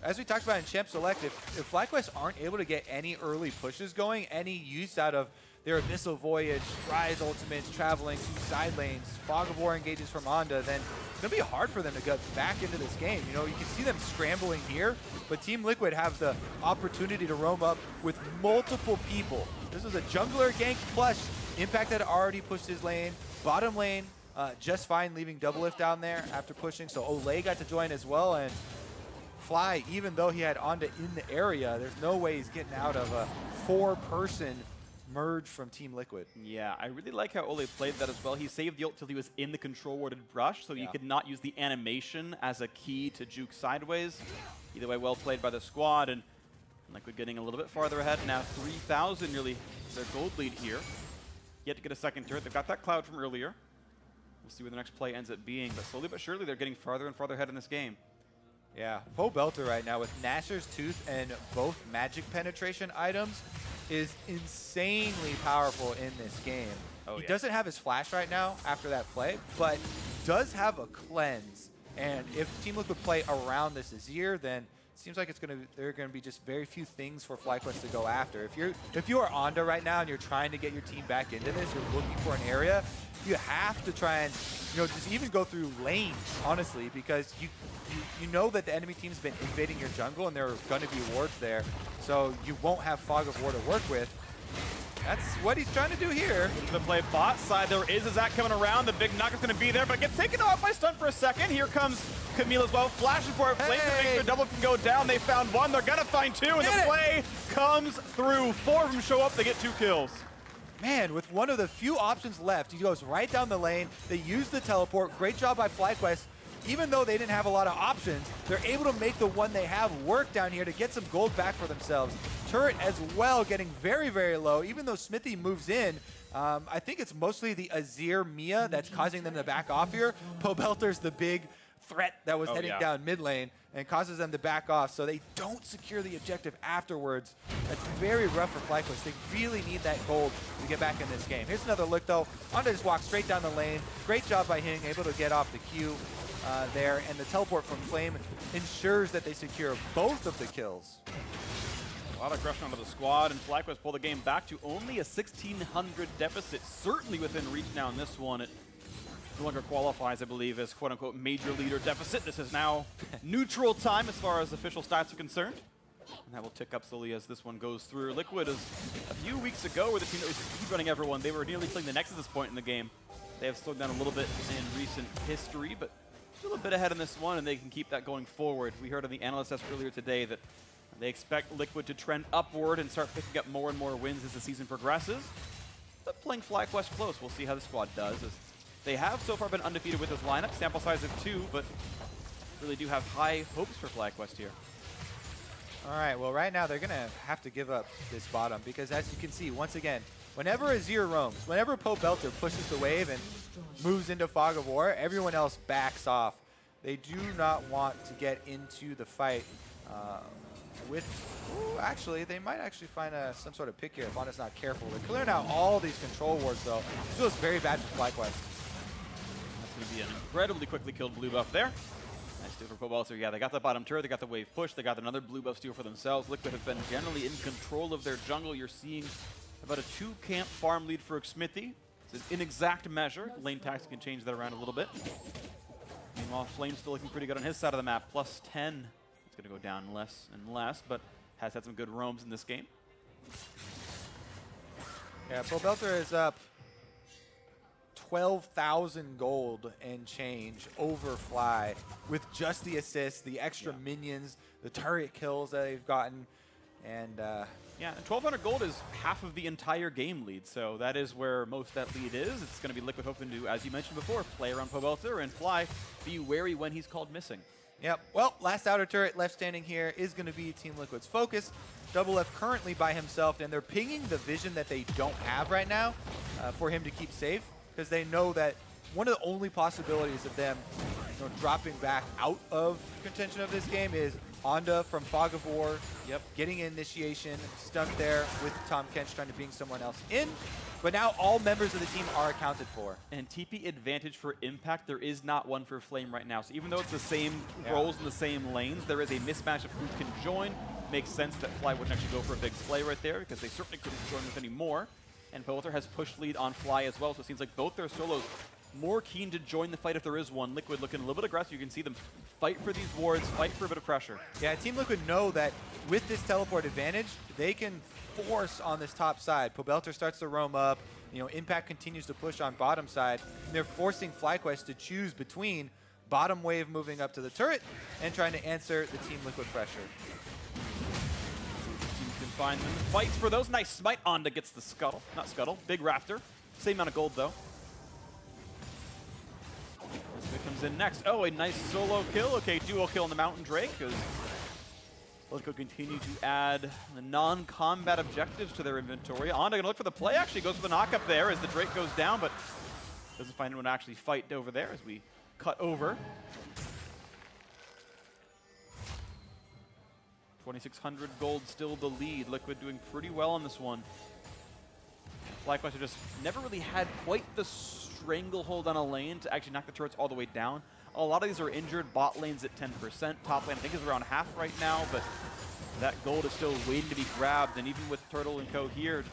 As we talked about in Champ Select, if FlyQuest aren't able to get any early pushes going, any use out of their Abyssal Voyage, Ryze ultimates, traveling to side lanes, Fog of War engages from Onda, then it's going to be hard for them to get back into this game. You know, you can see them scrambling here, but Team Liquid have the opportunity to roam up with multiple people. This was a jungler gank, plus Impact had already pushed his lane. Bottom lane, just fine, leaving Doublelift down there after pushing, so Olay got to join as well, and Fly, even though he had Onda in the area, there's no way he's getting out of a 4-person merge from Team Liquid. Yeah, I really like how Olay played that as well. He saved the ult till he was in the control warded brush, so you could not use the animation as a key to juke sideways. Either way, well played by the squad, and Liquid getting a little bit farther ahead now. 3,000 nearly their gold lead here. Yet to get a second turret. They've got that cloud from earlier. We'll see where the next play ends up being, but slowly but surely they're getting farther and farther ahead in this game. Yeah, Pobelter right now with Nashor's Tooth and both magic penetration items is insanely powerful in this game. He doesn't have his flash right now after that play, but does have a cleanse. And if Team Liquid play around this Azir, then seems like there are gonna be just very few things for FlyQuest to go after. If you are Onda right now and you're trying to get your team back into this, you're looking for an area, you have to try and just even go through lanes, honestly, because you know that the enemy team's been invading your jungle and there are going to be wards there, so you won't have Fog of War to work with. That's what he's trying to do here. The play bot side, there is a Zac coming around. The big knock is going to be there, but gets taken off by stun for a second. Here comes Camille as well, flashing for it. Flames to make the double can go down. They found one, they're going to find two, and the play comes through. 4 of them show up, they get 2 kills. Man, with one of the few options left, he goes right down the lane. They use the teleport. Great job by FlyQuest. Even though they didn't have a lot of options, they're able to make the one they have work down here to get some gold back for themselves. Turret as well getting very, very low. Even though Smithy moves in, I think it's mostly the Azir Mia that's causing them to back off here. Pobelter's the big threat that was heading down mid lane and causes them to back off, so they don't secure the objective afterwards. That's very rough for FlyQuest. They really need that gold to get back in this game. Here's another look though. Onda just walks straight down the lane. Great job by Hing, able to get off the Q there, and the teleport from Flame ensures that they secure both of the kills. A lot of aggression onto the squad, and FlyQuest pull the game back to only a 1,600 deficit. Certainly within reach now in this one. It no longer qualifies, I believe, as quote-unquote major leader deficit. This is now neutral time as far as official stats are concerned. And that will tick up slowly as this one goes through. Liquid is a few weeks ago where the team that was speedrunning everyone, they were nearly killing the Nexus at this point in the game. They have slowed down a little bit in recent history, but still a bit ahead in this one, and they can keep that going forward. We heard on the analyst desk earlier today that they expect Liquid to trend upward and start picking up more and more wins as the season progresses. But playing FlyQuest close, we'll see how the squad does. As they have so far been undefeated with this lineup, sample size of 2, but really do have high hopes for FlyQuest here. All right, well right now they're gonna have to give up this bottom because as you can see, once again, whenever Azir roams, whenever Pobelter pushes the wave and moves into Fog of War, everyone else backs off. They do not want to get into the fight actually, they might actually find some sort of pick here if Onda's not careful. They're clearing out all these control wards though. This feels very bad for FlyQuest. That's going to be an incredibly quickly killed blue buff there. Nice steal for Pobelter. Yeah, they got the bottom turret, they got the wave push, they got another blue buff steal for themselves. Liquid have been generally in control of their jungle. You're seeing about a 2-camp farm lead for Smithy. It's an inexact measure. Lane tactics can change that around a little bit. Meanwhile, Flame's still looking pretty good on his side of the map. +10. It's going to go down less and less, but has had some good roams in this game. Yeah, Pobelter is up 12,000 gold and change over Fly with just the assists, the extra minions, the turret kills that they've gotten, and yeah, 1,200 gold is half of the entire game lead, so that is where most of that lead is. It's going to be Liquid hoping to, as you mentioned before, play around Pobelter and Fly, be wary when he's called missing. Yep, well, last outer turret left standing here is going to be Team Liquid's focus. Double F currently by himself, and they're pinging the vision that they don't have right now for him to keep safe, because they know that one of the only possibilities of them dropping back out of contention of this game is Onda from Fog of War, getting initiation, stuck there with Tahm Kench trying to bring someone else in. But now all members of the team are accounted for. And TP advantage for impact, there is not one for Flame right now. So even though it's the same roles in the same lanes, there is a mismatch of who can join. Makes sense that Fly wouldn't actually go for a big play right there because they certainly couldn't join with any more. And Pobelter has pushed lead on Fly as well, so it seems like both their solos more keen to join the fight if there is one. Liquid looking a little bit aggressive. You can see them fight for these wards, fight for a bit of pressure. Yeah, Team Liquid know that with this teleport advantage, they can force on this top side. Pobelter starts to roam up. Impact continues to push on bottom side. They're forcing FlyQuest to choose between bottom wave moving up to the turret and trying to answer the Team Liquid pressure. You can find them. Fights for those. Nice smite. Onda gets the scuttle. Not scuttle. Big raptor. Same amount of gold, though. This comes in next. Oh, a nice solo kill. Okay, duo kill on the Mountain Drake. Liquid continue to add the non-combat objectives to their inventory. Onda going to look for the play. Actually goes for the knock up there as the Drake goes down, but doesn't find anyone to actually fight over there as we cut over. 2,600 gold still the lead. Liquid doing pretty well on this one. FlyQuest have just never really had quite the stranglehold on a lane to actually knock the turrets all the way down. A lot of these are injured. Bot lane's at 10%. Top lane, I think, is around half right now, but that gold is still waiting to be grabbed. And even with Turtle and co here,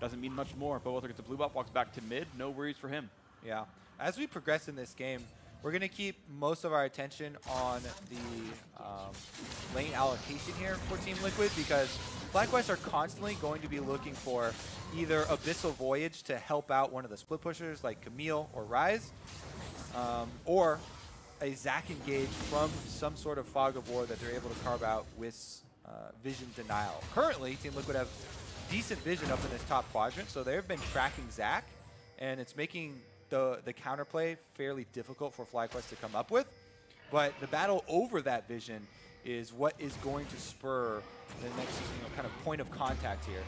doesn't mean much more. But Walter gets the blue buff, walks back to mid. No worries for him. Yeah. As we progress in this game, we're going to keep most of our attention on the lane allocation here for Team Liquid, because FlyQuest are constantly going to be looking for either Abyssal Voyage to help out one of the split pushers like Camille or Ryze, or a Zac engage from some sort of Fog of War that they're able to carve out with Vision Denial. Currently, Team Liquid have decent vision up in this top quadrant, so they've been tracking Zac, and it's making the counterplay fairly difficult for FlyQuest to come up with. But the battle over that vision is what is going to spur the next kind of point of contact here.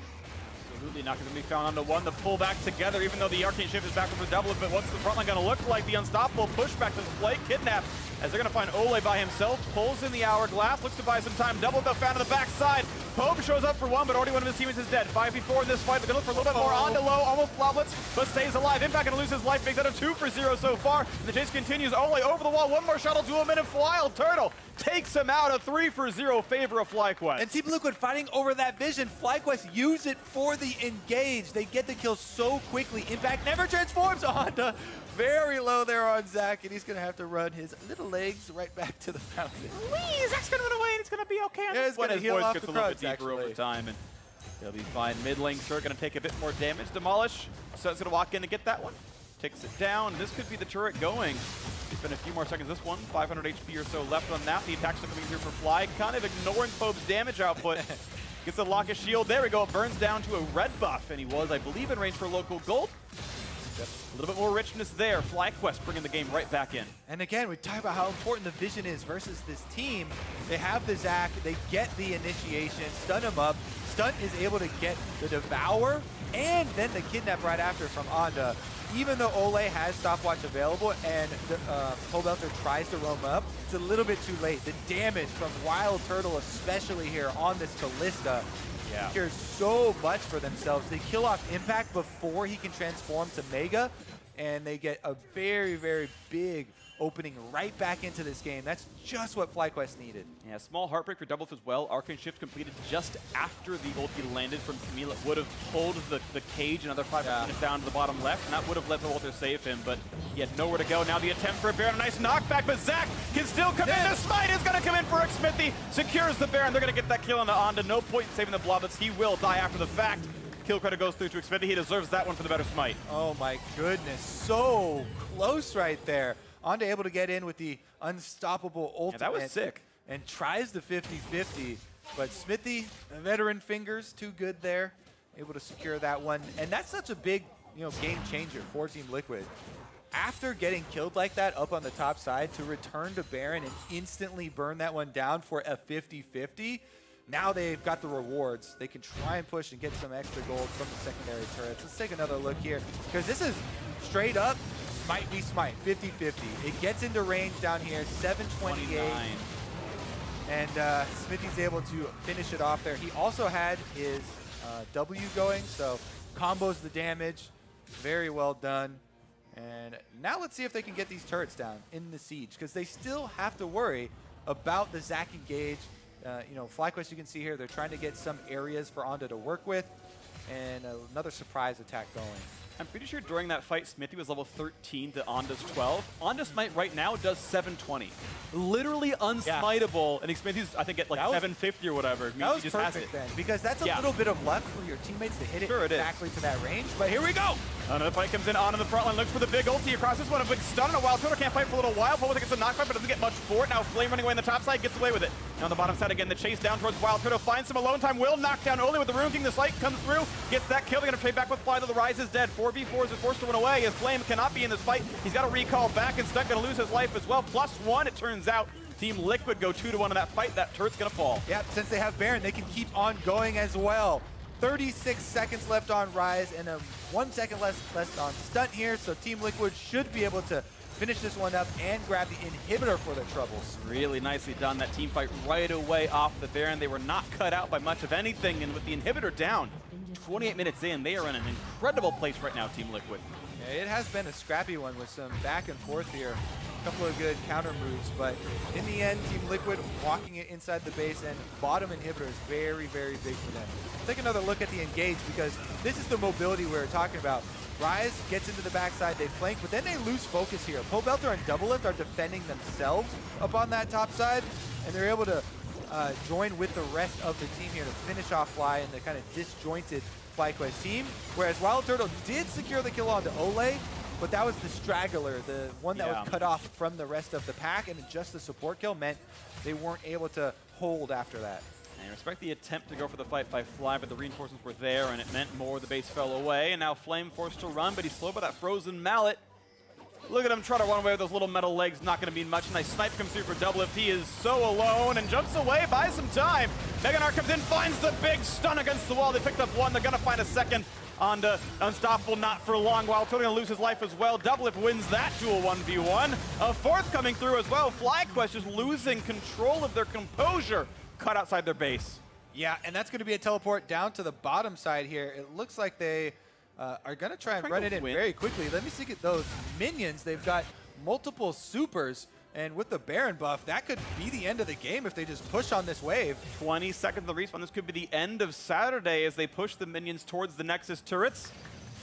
Absolutely not going to be found on the one. The pull back together, even though the Arcane Shift is back with the double. But what's the front line going to look like? The unstoppable pushback to display. Kidnap, as they're going to find Ole by himself. Pulls in the Hourglass, looks to buy some time. Double buff found on the backside. Pope shows up for one, but already one of his teammates is dead. 5v4 in this fight. They're going to look for a little bit more. On to low, almost bloblets, but stays alive. Impact going to lose his life. Makes that a 2-for-0 so far. And the chase continues. Ole over the wall. One more shuttle to him, and Wild Turtle takes him out. A 3-for-0 favor of FlyQuest. And Team Liquid fighting over that vision. FlyQuest use it for the engage. They get the kill so quickly. Impact never transforms onto very low there on Zac, and he's going to have to run his little legs right back to the fountain. Whee! Zac's going to run away, and it's going to be okay. Yeah, it's going to heal off the gets a little bit crowds, deeper over actually. time, and they'll be fine. Mid lane, sure, going to take a bit more damage. Demolish, so it's going to walk in to get that one. Takes it down. This could be the turret going. It's been a few more seconds. This one, 500 HP or so left on that. The attack's coming through for Fly, kind of ignoring Pope's damage output. Gets a lock of shield. There we go. It burns down to a red buff, and he was, I believe, in range for local gold. A little bit more richness there. FlyQuest bringing the game right back in. And again, we talk about how important the vision is versus this team. They have the Zac, they get the initiation, stun him up. Stunt is able to get the Devour and then the Kidnap right after from Onda. Even though Ole has stopwatch available and Pobelter tries to roam up, it's a little bit too late. The damage from Wild Turtle, especially here on this Kalista, cares so much for themselves. They kill off Impact before he can transform to Mega, and they get a very, very big opening right back into this game. That's just what FlyQuest needed. Yeah, small heartbreak for Doubleth as well. Arcane Shift completed just after the ulti landed from Camille. It would have pulled the cage another 5 minutes down to the bottom left, and that would have let Walter save him, but he had nowhere to go. Now the attempt for a Baron, a nice knockback, but Zac can still come in. The smite is going to come in for Xmithie, secures the Baron. They're going to get that kill on the Onda. No point in saving the Bloblets. He will die after the fact. Kill credit goes through to Xmithie. He deserves that one for the better smite. Oh my goodness, so close right there. Onda able to get in with the unstoppable ultimate. Yeah, that was sick. And tries the 50-50, but Xmithie, veteran fingers, too good there. Able to secure that one. And that's such a big game changer for Team Liquid. After getting killed like that up on the top side, to return to Baron and instantly burn that one down for a 50-50, now they've got the rewards. They can try and push and get some extra gold from the secondary turrets. Let's take another look here, because this is straight up Smite v Smite, 50-50. It gets into range down here, 728. And Xmithie's able to finish it off there. He also had his W going, so combos the damage. Very well done. And now let's see if they can get these turrets down in the siege, because they still have to worry about the Zac engage. FlyQuest, you can see here, they're trying to get some areas for Onda to work with, and another surprise attack going. I'm pretty sure during that fight, Xmithie was level 13 to Onda's 12. Onda's Smite right now does 720. Literally unsmiteable, and Xmithie's, I think, at like 750 or whatever. That was perfect then, because that's a little bit of luck for your teammates to hit it exactly to that range. But here we go. Another fight comes in on the front line, looks for the big ulti across this one. A big stun and a Wild Turtle can't fight for a little while. Pobelter gets a knockback, but doesn't get much for it. Now Flame running away on the top side, gets away with it. Now on the bottom side again, the chase down towards Wild Turtle, finds some alone time, will knock down Ole with the Rune King. The Slight comes through, gets that kill. They're going to trade back with Fly, though the Rise is dead. 4v4s are forced to run away as Flame cannot be in this fight. He's got to recall back, and Stunt going to lose his life as well. +1, it turns out. Team Liquid go 2-1 in that fight. That turret's going to fall. Yeah, since they have Baron, they can keep on going as well. 36 seconds left on Rise and 1 second left on Stunt here, so Team Liquid should be able to finish this one up and grab the inhibitor for their troubles. Really nicely done. That team fight right away off the Baron. They were not cut out by much of anything, and with the inhibitor down, 28 minutes in, they are in an incredible place right now, Team Liquid. Yeah, it has been a scrappy one with some back and forth here. a couple of good counter moves, but in the end, Team Liquid walking it inside the base, and bottom inhibitor is very, very big for them. Take another look at the engage, because this is the mobility we were talking about. Rise gets into the backside, they flank, but then they lose focus here. Pobelter and Doublelift are defending themselves up on that top side, and they're able to join with the rest of the team here to finish off Fly and the kind of disjointed FlyQuest team. Whereas Wild Turtle did secure the kill onto Ole, but that was the straggler, the one that was cut off from the rest of the pack, and just the support kill meant they weren't able to hold after that. And I respect the attempt to go for the fight by Fly, but the reinforcements were there, and it meant more. The base fell away, and now Flame forced to run, but he's slowed by that frozen mallet. Look at him try to run away with those little metal legs, not going to mean much. Nice snipe comes through for Doublelift. He is so alone and jumps away, buys some time. Mega Narc comes in, finds the big stun against the wall. They picked up one, they're going to find a second onto Unstoppable, not for long. Wild Turtle going to lose his life as well. Doublelift wins that duel 1v1. A fourth coming through as well. FlyQuest just losing control of their composure. Cut outside their base. Yeah, and that's going to be a teleport down to the bottom side here. It looks like they are going to try and run it in very quickly. Let me see those minions. They've got multiple supers, and with the Baron buff, that could be the end of the game if they just push on this wave. 20 seconds of the respawn. This could be the end of Saturday as they push the minions towards the Nexus turrets.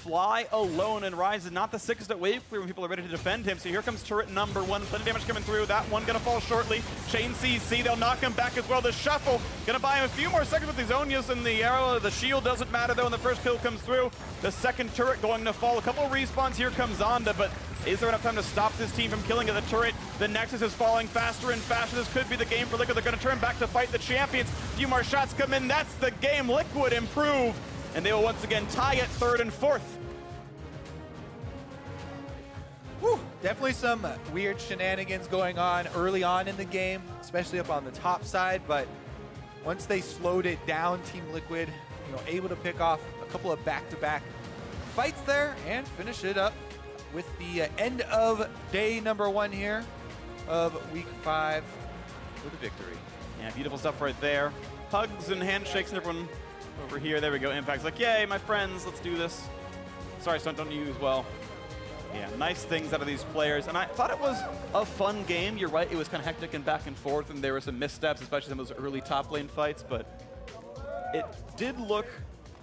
Fly alone, and Rise is not the sickest at wave clear when people are ready to defend him. So here comes turret number one. Plenty of damage coming through. That one gonna fall shortly. Chain CC, they'll knock him back as well. The shuffle gonna buy him a few more seconds with the Zonias and the arrow. The shield doesn't matter though, and the first kill comes through. The second turret going to fall. A couple of respawns. Here comes Zonda, but is there enough time to stop this team from killing at the turret? The Nexus is falling faster and faster. This could be the game for Liquid. They're gonna turn back to fight the champions. A few more shots come in. That's the game. Liquid improve, and they will once again tie at third and fourth. Whew, definitely some weird shenanigans going on early on in the game, especially up on the top side, but once they slowed it down, Team Liquid, able to pick off a couple of back-to-back fights there and finish it up with the end of day number one here of week 5 with a victory. Yeah, beautiful stuff right there. Hugs and handshakes and everyone over here. There we go. Impact's like, yay, my friends, let's do this. Sorry, Stunt, don't you as well. Yeah, nice things out of these players, and I thought it was a fun game. You're right, it was kind of hectic and back and forth, and there were some missteps, especially some of those early top lane fights, but it did look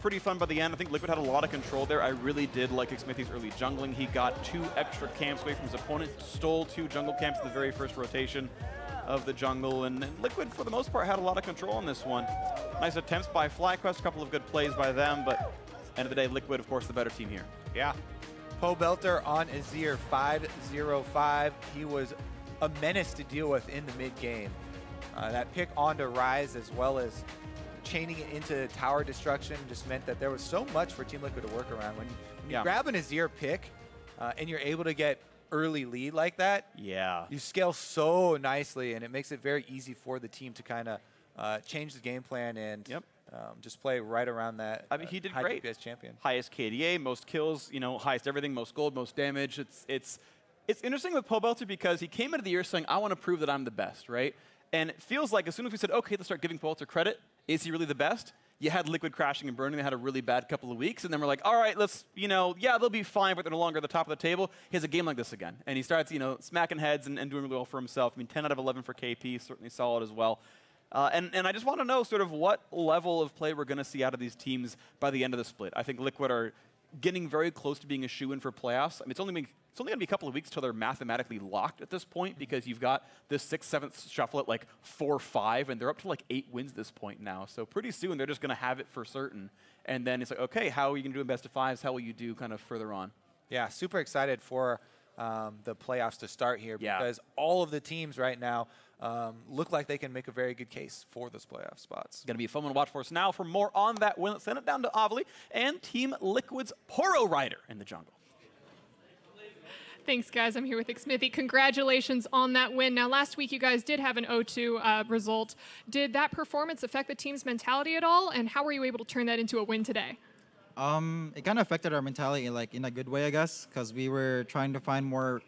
pretty fun by the end. I think Liquid had a lot of control there. I really did like Xmithie's early jungling. He got 2 extra camps away from his opponent, stole 2 jungle camps in the very first rotation of the jungle, and Liquid, for the most part, had a lot of control on this one. Nice attempts by FlyQuest, a couple of good plays by them, but end of the day, Liquid, of course, the better team here. Yeah. Pobelter on Azir 5-0-5. He was a menace to deal with in the mid-game. That pick onto Rise as well as chaining it into tower destruction just meant that there was so much for Team Liquid to work around. When you grab an Azir pick and you're able to get early lead like that, you scale so nicely, and it makes it very easy for the team to kind of change the game plan and just play right around that. I mean, he did great. DPS champion. Highest KDA, most kills, highest everything, most gold, most damage. It's interesting with Pobelter because he came into the year saying, I want to prove that I'm the best, right? And it feels like as soon as we said, okay, let's start giving Pobelter credit, is he really the best? You had Liquid crashing and burning. They had a really bad couple of weeks, and then we're like, all right, let's, yeah, they'll be fine, but they're no longer at the top of the table. He has a game like this again, and he starts, smacking heads and doing really well for himself. I mean, 10 out of 11 for KP, certainly solid as well. And I just want to know sort of what level of play we're going to see out of these teams by the end of the split. I think Liquid are getting very close to being a shoo-in for playoffs. I mean, it's only going to be a couple of weeks till they're mathematically locked at this point because you've got the 6th, 7th shuffle at like 4-5, and they're up to like 8 wins at this point now. So pretty soon they're just going to have it for certain. And then it's like, okay, how are you going to do in best of 5s? How will you do kind of further on? Yeah, super excited for the playoffs to start here because all of the teams right now look like they can make a very good case for those playoff spots. Going to be a fun one to watch for us now. For more on that win, let's send it down to Avli and Team Liquid's Poro Rider in the jungle. Thanks, guys. I'm here with Xmithie. Congratulations on that win. Now, last week you guys did have an 0-2 result. Did that performance affect the team's mentality at all, and how were you able to turn that into a win today? It kind of affected our mentality in a good way, I guess, because we were trying to find more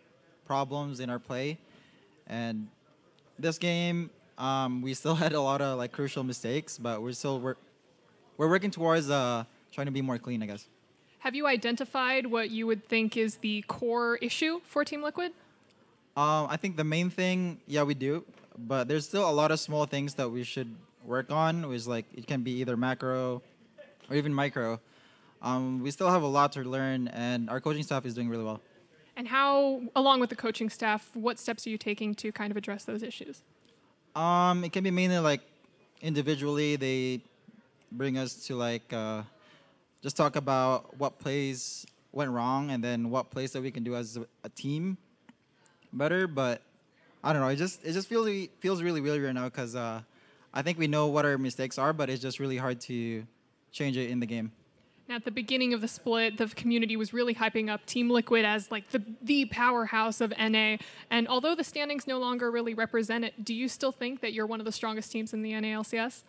problems in our play. And this game, we still had a lot of crucial mistakes, but we're working towards trying to be more clean, I guess. Have you identified what you would think is the core issue for Team Liquid? I think the main thing, yeah, we do, but there's still a lot of small things that we should work on. Which like it can be either macro or even micro. We still have a lot to learn, and our coaching staff is doing really well. And how, along with the coaching staff, what steps are you taking to kind of address those issues? It can be mainly like individually. They bring us to like just talk about what plays went wrong, and then what plays that we can do as a team better. But I don't know. It just feels really weird right now because I think we know what our mistakes are, but it's just really hard to change it in the game. Now, at the beginning of the split, the community was really hyping up Team Liquid as like the powerhouse of NA. And although the standings no longer really represent it, do you still think that you're one of the strongest teams in the NALCS?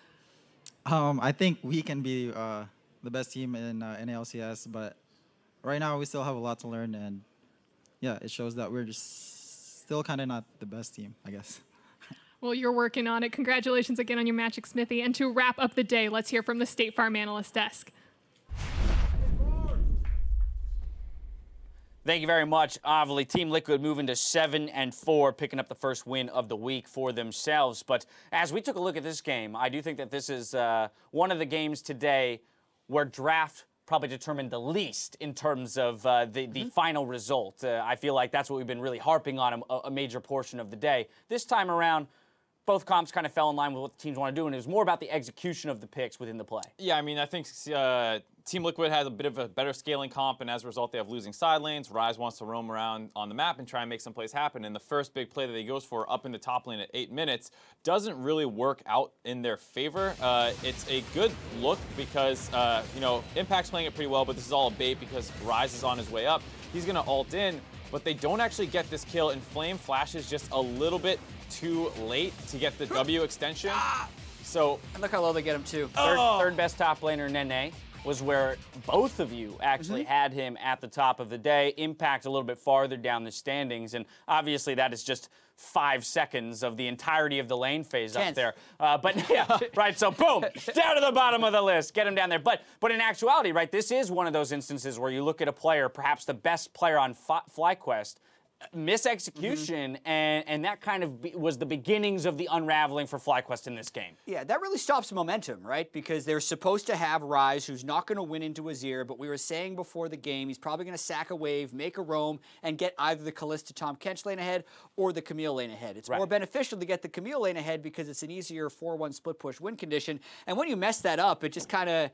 I think we can be the best team in NALCS, but right now we still have a lot to learn. And yeah, it shows that we're just still kind of not the best team, I guess. Well, you're working on it. Congratulations again on your Magic Smithy. And to wrap up the day, let's hear from the State Farm Analyst Desk. Thank you very much, Avali. Team Liquid moving to 7-4, picking up the first win of the week for themselves. But as we took a look at this game, I do think that this is one of the games today where draft probably determined the least in terms of the final result. I feel like that's what we've been really harping on a major portion of the day. This time around, both comps kind of fell in line with what the teams want to do, and it was more about the execution of the picks within the play. Yeah, I mean, I think Team Liquid has a bit of a better scaling comp, and as a result, they have losing side lanes. Rise wants to roam around on the map and try and make some plays happen. And the first big play that he goes for up in the top lane at 8 minutes doesn't really work out in their favor. It's a good look because, you know, Impact's playing it pretty well, but this is all a bait because Rise is on his way up. He's going to ult in, but they don't actually get this kill, and Flame flashes just a little bit too late to get the W extension. So, and look how low they get him too. Third best top laner in NA was where both of you actually had him at the top of the day. Impact a little bit farther down the standings, and obviously that is just 5 seconds of the entirety of the lane phase up there. But yeah, right, so boom, down to the bottom of the list, get him down there. But in actuality, right, this is one of those instances where you look at a player, perhaps the best player on FlyQuest, misexecution, and that kind of was the beginnings of the unraveling for FlyQuest in this game. Yeah, that really stops momentum, right? Because they're supposed to have Rise, who's not going to win into Azir, but we were saying before the game, he's probably going to sack a wave, make a roam, and get either the Kalista Tahm Kench lane ahead or the Camille lane ahead. It's more beneficial to get the Camille lane ahead because it's an easier 4-1 split push win condition, and when you mess that up, it just kind of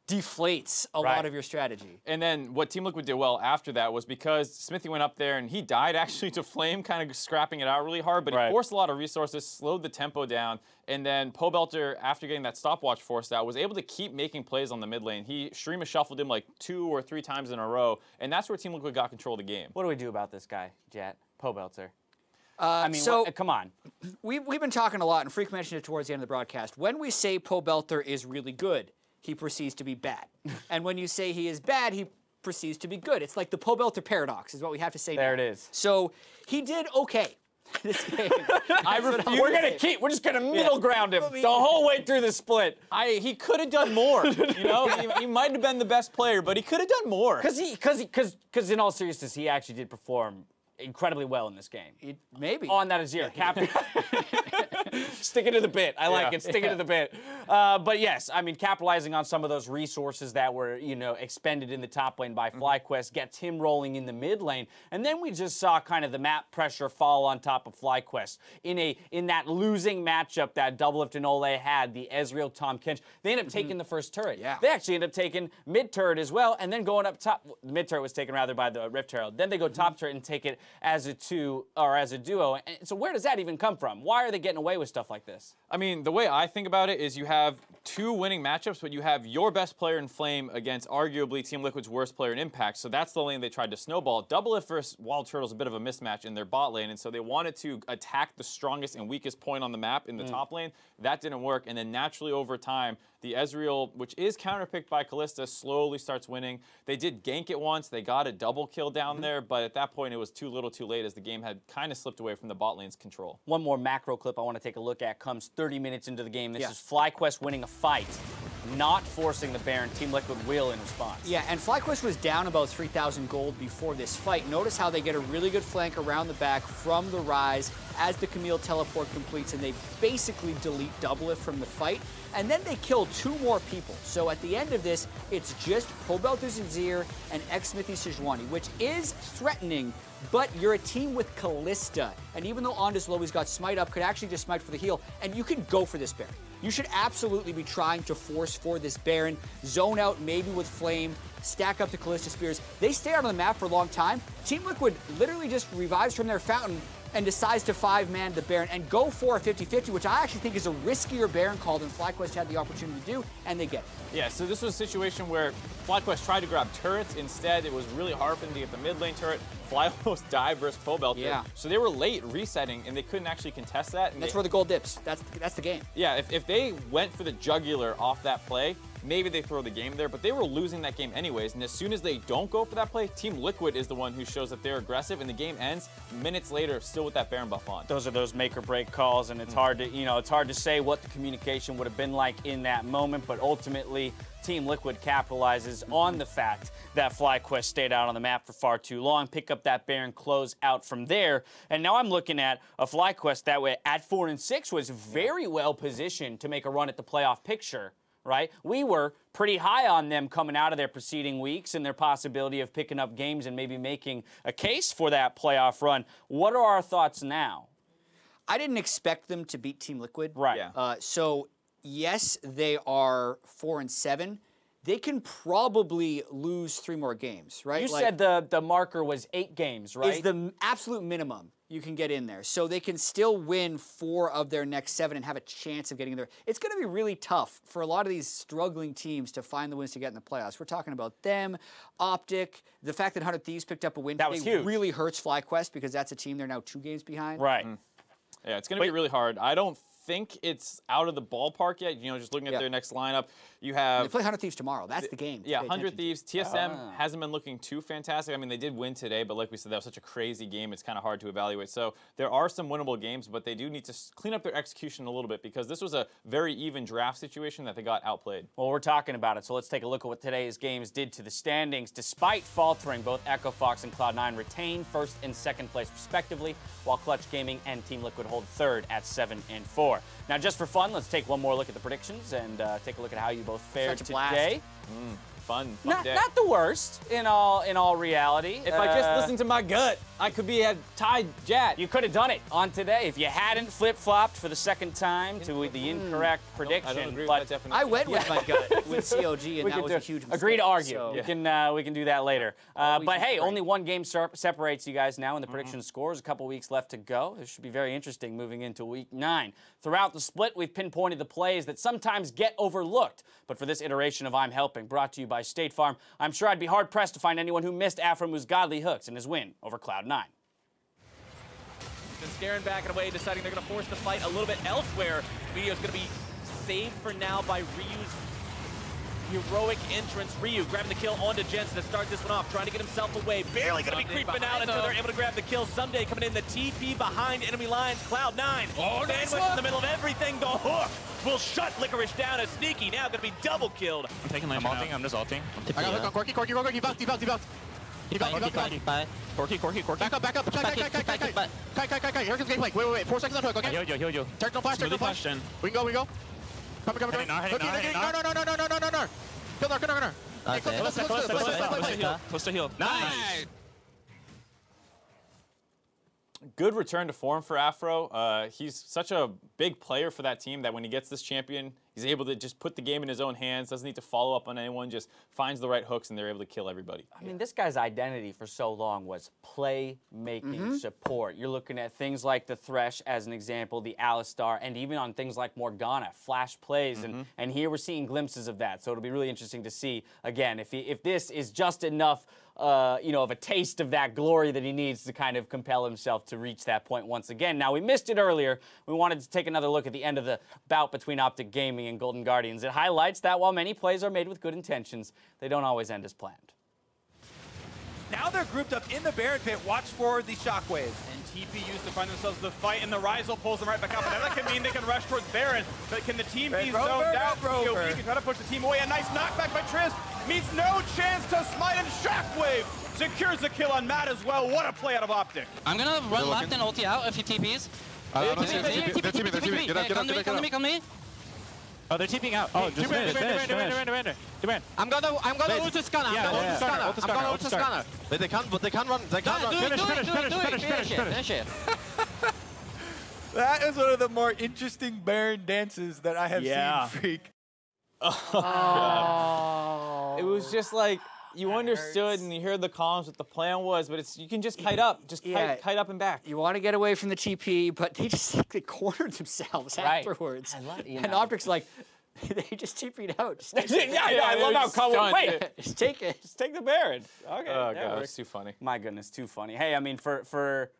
deflates a lot of your strategy. And then what Team Liquid did well after that was because Smithy went up there and he died actually to Flame, kind of scrapping it out really hard, but he forced a lot of resources, slowed the tempo down, and then Pobelter, after getting that stopwatch forced out, was able to keep making plays on the mid lane. He Streama shuffled him like 2 or 3 times in a row, and that's where Team Liquid got control of the game. What do we do about this guy, Jet? Pobelter. I mean, so come on. We've been talking a lot, and Freak mentioned it towards the end of the broadcast. When we say Pobelter is really good, he proceeds to be bad. And when you say he is bad, he proceeds to be good. It's like the Pobelter paradox is what we have to say there now. It is. So he did okay this game. We're just gonna middle ground him the whole way through the split. He could have done more. You know, he might have been the best player, but he could have done more. Because in all seriousness, he actually did perform incredibly well in this game. Maybe. On that Azir. Sticking to the bit. I like it. Sticking to the bit. But yes, I mean, capitalizing on some of those resources that were, you know, expended in the top lane by FlyQuest gets him rolling in the mid lane. And then we just saw kind of the map pressure fall on top of FlyQuest. In that losing matchup that Doublelift and Ole had, the Ezreal Tahm Kench, they ended up taking the first turret. Yeah. They actually ended up taking mid turret as well, and then going up top. The mid turret was taken rather by the Rift Herald. Then they go top turret and take it as a duo. And so where does that even come from? Why are they getting away with stuff like this? I mean, the way I think about it is you have 2 winning matchups, but you have your best player in Flame against arguably Team Liquid's worst player in Impact. So that's the lane they tried to snowball. Doublelift versus Wild Turtle is a bit of a mismatch in their bot lane, and so they wanted to attack the strongest and weakest point on the map in the top lane. That didn't work, and then naturally over time, the Ezreal, which is counterpicked by Kalista, slowly starts winning. They did gank it once. They got a double kill down there, but at that point it was too little too late as the game had kind of slipped away from the bot lane's control. One more macro clip I want to take a look at comes 30 minutes into the game. This is FlyQuest winning a fight not forcing the Baron, Team Liquid will in response. Yeah, and FlyQuest was down about 3,000 gold before this fight. Notice how they get a really good flank around the back from the Ryze as the Camille teleport completes, and they basically delete Doublelift from the fight. And then they kill 2 more people. So at the end of this, it's just Pobelthus Azir and Xmithy Sejuani, which is threatening, but you're a team with Kalista. And even though Ondas Lowy's got Smite up, could actually just Smite for the heal, and you can go for this Baron. You should absolutely be trying to force for this Baron, zone out maybe with Flame, stack up the Kalista Spears. They stay out on the map for a long time. Team Liquid literally just revives from their fountain and decides to 5-man the Baron and go for a 50-50, which I actually think is a riskier Baron call than FlyQuest had the opportunity to do, and they get it. Yeah, so this was a situation where FlyQuest tried to grab turrets. Instead, it was really hard for them to get the mid lane turret. Fly almost died versus Pobelter. Yeah. So they were late resetting, and they couldn't actually contest that. And That's where the gold dips. That's the game. Yeah, if they went for the jugular off that play, maybe they throw the game there, but they were losing that game anyways. And as soon as they don't go for that play, Team Liquid is the one who shows that they're aggressive, and the game ends minutes later, still with that Baron buff on. Those are those make or break calls, and it's hard to, it's hard to say what the communication would have been like in that moment, but ultimately, Team Liquid capitalizes on the fact that FlyQuest stayed out on the map for far too long, pick up that Baron, close out from there. And now I'm looking at a FlyQuest that way at 4-6 was very well positioned to make a run at the playoff picture, right? We were pretty high on them coming out of their preceding weeks and their possibility of picking up games and maybe making a case for that playoff run. What are our thoughts now? I didn't expect them to beat Team Liquid. Right. Yeah. So yes, they are 4-7. They can probably lose 3 more games, right? You said the marker was 8 games, right? Is the absolute minimum you can get in there. So they can still win 4 of their next 7 and have a chance of getting there. It's going to be really tough for a lot of these struggling teams to find the wins to get in the playoffs. We're talking about them, Optic, the fact that 100 Thieves picked up a win that was huge. really hurts FlyQuest because that's a team they're now 2 games behind. Right. Yeah, it's going to be really hard. I don't think it's out of the ballpark yet. Just looking at their next lineup, you have... They play 100 Thieves tomorrow. That's the game. Yeah, 100 Thieves. TSM hasn't been looking too fantastic. I mean, they did win today, but like we said, that was such a crazy game. It's kind of hard to evaluate. So there are some winnable games, but they do need to clean up their execution a little bit because this was a very even draft situation that they got outplayed. Well, we're talking about it, so let's take a look at what today's games did to the standings. Despite faltering, both Echo Fox and Cloud9 retained first and second place respectively, while Clutch Gaming and Team Liquid hold third at 7-4. Now, just for fun, let's take one more look at the predictions and take a look at how you both fared today. Fun day. Not the worst in all reality. If I just listened to my gut, I could be at tied Jat. You could have done it on today if you hadn't flip-flopped for the second time to the incorrect prediction. I don't agree but with that definition. I went with my gut with COG, and that was a huge mistake. Agree to argue. So. We can do that later. But hey, only one game separates you guys now in the prediction scores. A couple weeks left to go. This should be very interesting moving into week 9. Throughout the split, we've pinpointed the plays that sometimes get overlooked. But for this iteration of I'm Helping, brought to you by State Farm, I'm sure I'd be hard-pressed to find anyone who missed Aframu's godly hooks in his win over Cloud9. Been scaring back and away, deciding they're going to force the fight a little bit elsewhere. Video's going to be saved for now by Ryu's heroic entrance. Ryu grabbing the kill onto Jensen to start this one off, trying to get himself away. Barely going to be creeping out until they're able to grab the kill. Someday coming in the TP behind enemy lines. Cloud9. Oh, nice in the middle of everything. The hook will shut Licorice down as Sneaky now going to be double killed. I'm taking lane. I'm just ulting. I got hook on Corki. Corki, he bucked. He Corki. Back up. Kai. Here comes gameplay. Wait. 4 seconds on hook, okay? Heal you. Turn no flash. We can go. Coming. Hitting No. Kill Nar. Close to heal. Nice. Good return to form for Afro. He's such a big player for that team that when he gets this champion, he's able to just put the game in his own hands, doesn't need to follow up on anyone, just finds the right hooks, and they're able to kill everybody. I mean, this guy's identity for so long was play-making support. You're looking at things like the Thresh as an example, the Alistar, and even on things like Morgana, flash plays, and here we're seeing glimpses of that. So it'll be really interesting to see, again, if this is just enough of a taste of that glory that he needs to kind of compel himself to reach that point once again. Now, we missed it earlier. We wanted to take another look at the end of the bout between Optic Gaming and Golden Guardians. It highlights that while many plays are made with good intentions, they don't always end as planned. Now they're grouped up in the Baron pit. Watch for the shockwaves. And TP used to find themselves the fight, and the Ryzel pulls them right back up. And that can mean they can rush towards Baron, but can the team be zoned out? POV can try to push the team away. A nice knockback by Triz. Meets no chance to smite, and Shockwave secures the kill on Matt as well. What a play out of Optic. I'm gonna run left and ulti out if he TPs. They're TPing. Get up. Come to me. Oh, they're TPing out. Oh, just finish. I'm gonna ult scanner. I'm gonna ult scanner. They can't run. Finish it. That is one of the more interesting Baron dances that I have seen, Freak. Oh. It was just like, you understood and you heard the comms what the plan was, but it's you can just kite up. Just kite up and back. You want to get away from the TP, but they just they cornered themselves afterwards. I love it. And Optic's like, they just TP'd out. Just I love how Colin, wait. Just take it. Just take the Baron. Okay. Oh, God, that's too funny. My goodness, too funny. Hey, I mean, for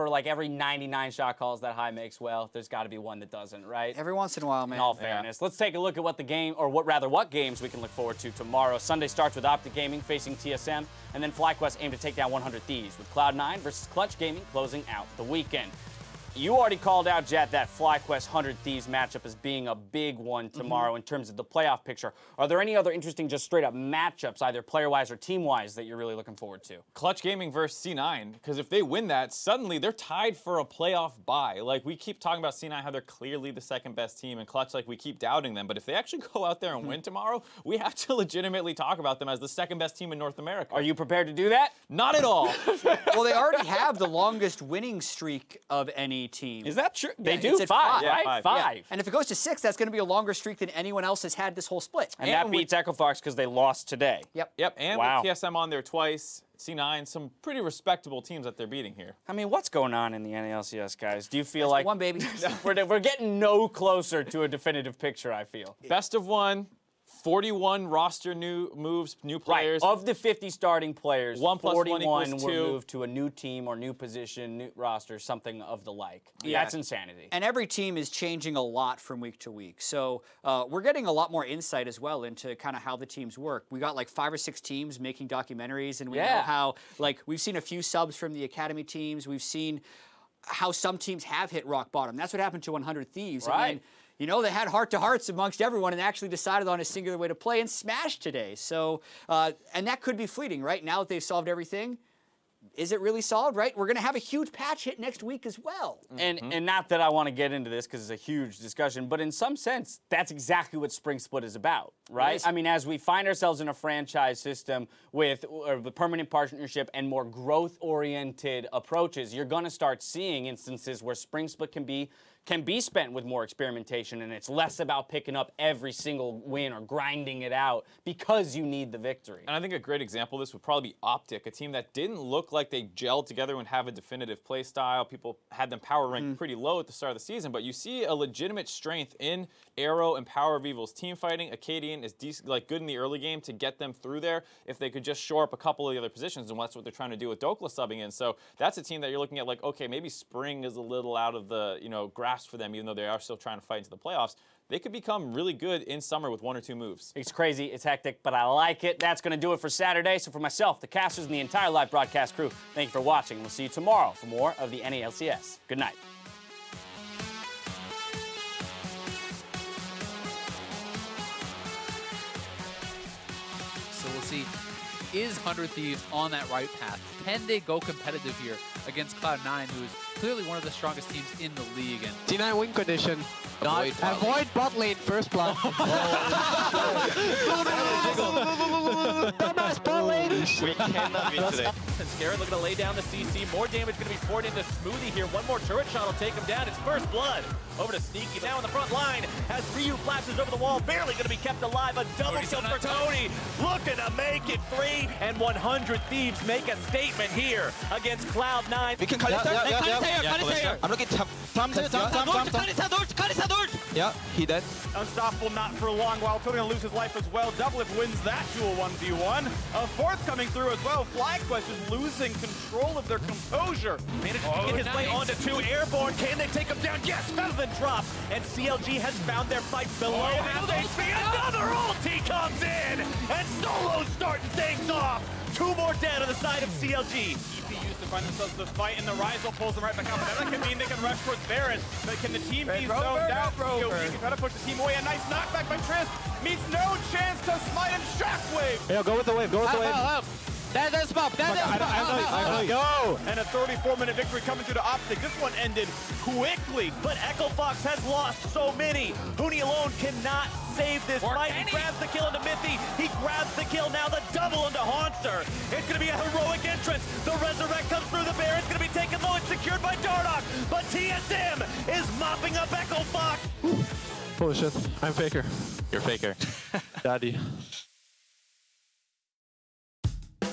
like every 99 shot calls that High makes well, there's got to be one that doesn't, right? Every once in a while, man. In all fairness. Let's take a look at what games we can look forward to tomorrow. Sunday starts with Optic Gaming facing TSM, and then FlyQuest aim to take down 100 Thieves, with Cloud9 versus Clutch Gaming closing out the weekend. You already called out, Jet, that FlyQuest 100 Thieves matchup as being a big one tomorrow in terms of the playoff picture. Are there any other interesting, just straight-up matchups, either player-wise or team-wise, that you're really looking forward to? Clutch Gaming versus C9, because if they win that, suddenly they're tied for a playoff bye. Like, we keep talking about C9, how they're clearly the second-best team, and Clutch, like, we keep doubting them. But if they actually go out there and win tomorrow, we have to legitimately talk about them as the second-best team in North America. Are you prepared to do that? Not at all. Well, they already have the longest winning streak of any team. Is that true? They Yeah, do? it's at 5, five. right? Five. Yeah. And if it goes to 6, that's going to be a longer streak than anyone else has had this whole split. And that beats Echo Fox because they lost today. Yep. And Wow. with TSM on there twice, C9, some pretty respectable teams that they're beating here. I mean, what's going on in the NALCS, guys? Do you feel like one, baby. we're getting no closer to a definitive picture, I feel. Best of 1, 41 roster new moves, new players. Right. Of the 50 starting players, 1 plus 1 41 equals were 2. moved to a new team or new position, new roster, something of the like. Yeah. That's insanity. And every team is changing a lot from week to week. So we're getting a lot more insight as well into kind of how the teams work. We got like 5 or 6 teams making documentaries, and we know how, like, we've seen a few subs from the academy teams. We've seen how some teams have hit rock bottom. That's what happened to 100 Thieves. Right. And, you know, they had heart-to-hearts amongst everyone and actually decided on a singular way to play and smashed today. So, and that could be fleeting, right? Now that they've solved everything, is it really solved, right? We're going to have a huge patch hit next week as well. And not that I want to get into this because it's a huge discussion, but in some sense, that's exactly what Spring Split is about, right? Yes. I mean, as we find ourselves in a franchise system with the permanent partnership and more growth-oriented approaches, you're going to start seeing instances where Spring Split can be spent with more experimentation, and it's less about picking up every single win or grinding it out because you need the victory. And I think a great example of this would probably be Optic, a team that didn't look like they gelled together and have a definitive play style. People had them power ranked pretty low at the start of the season, but you see a legitimate strength in Arrow and Power of Evil's team fighting. Acadian is good in the early game to get them through there if they could just shore up a couple of the other positions, and that's what they're trying to do with Dokla subbing in. So that's a team that you're looking at like, okay, maybe Spring is a little out of the grasp for them, even though they are still trying to fight into the playoffs. They could become really good in summer with 1 or 2 moves. It's crazy, it's hectic, but I like it. That's going to do it for Saturday. So for myself, the casters, and the entire live broadcast crew, thank you for watching. We'll see you tomorrow for more of the NALCS. Good night. So we'll see, is 100 Thieves on that right path? Can they go competitive here against Cloud9, who is clearly one of the strongest teams in the league? And T9 win condition. Avoid bot lane, first blood. Dumbass bot lane. We cannot beat today. And Scarrett looking to lay down the CC. More damage going to be poured into Smoothie here. One more turret shot will take him down. It's first blood. Over to Sneaky now in the front line as Ryu flashes over the wall. Barely going to be kept alive. A double kill for Tony. Looking to make it 3. And 100 Thieves make a statement here against Cloud9. We can cut it. I'm looking Yeah, he dead. Unstoppable not for long while Tony gonna lose his life as well. Doublelift wins that duel 1v1. A fourth coming through as well. FlyQuest is losing losing control of their composure. Managed to get his way onto 2 airborne. Can they take him down? Yes, better than drop. And CLG has found their fight below. And they see another ulti comes in. And Solo's starting things off. 2 more dead on the side of CLG. EPUs to find themselves the fight, and the Ryzel pulls them right back up. That can mean they can rush towards Baron. But can the team be zoned out? Yo, he can try to push the team away. A nice knockback by Triss. Meets no chance to smite and Shockwave. Yeah, go with the wave, go with the wave. That's pop. I go. And a 34-minute victory coming through the Optic. This one ended quickly, but Echo Fox has lost so many. Huni alone cannot save this fight. He grabs the kill into Mithy. He grabs the kill, now the double into Haunter. It's going to be a heroic entrance. The Resurrect comes through. The Baron's going to be taken low and secured by Dardoch. But TSM is mopping up Echo Fox. Holy shit, I'm Faker. You're Faker. Daddy.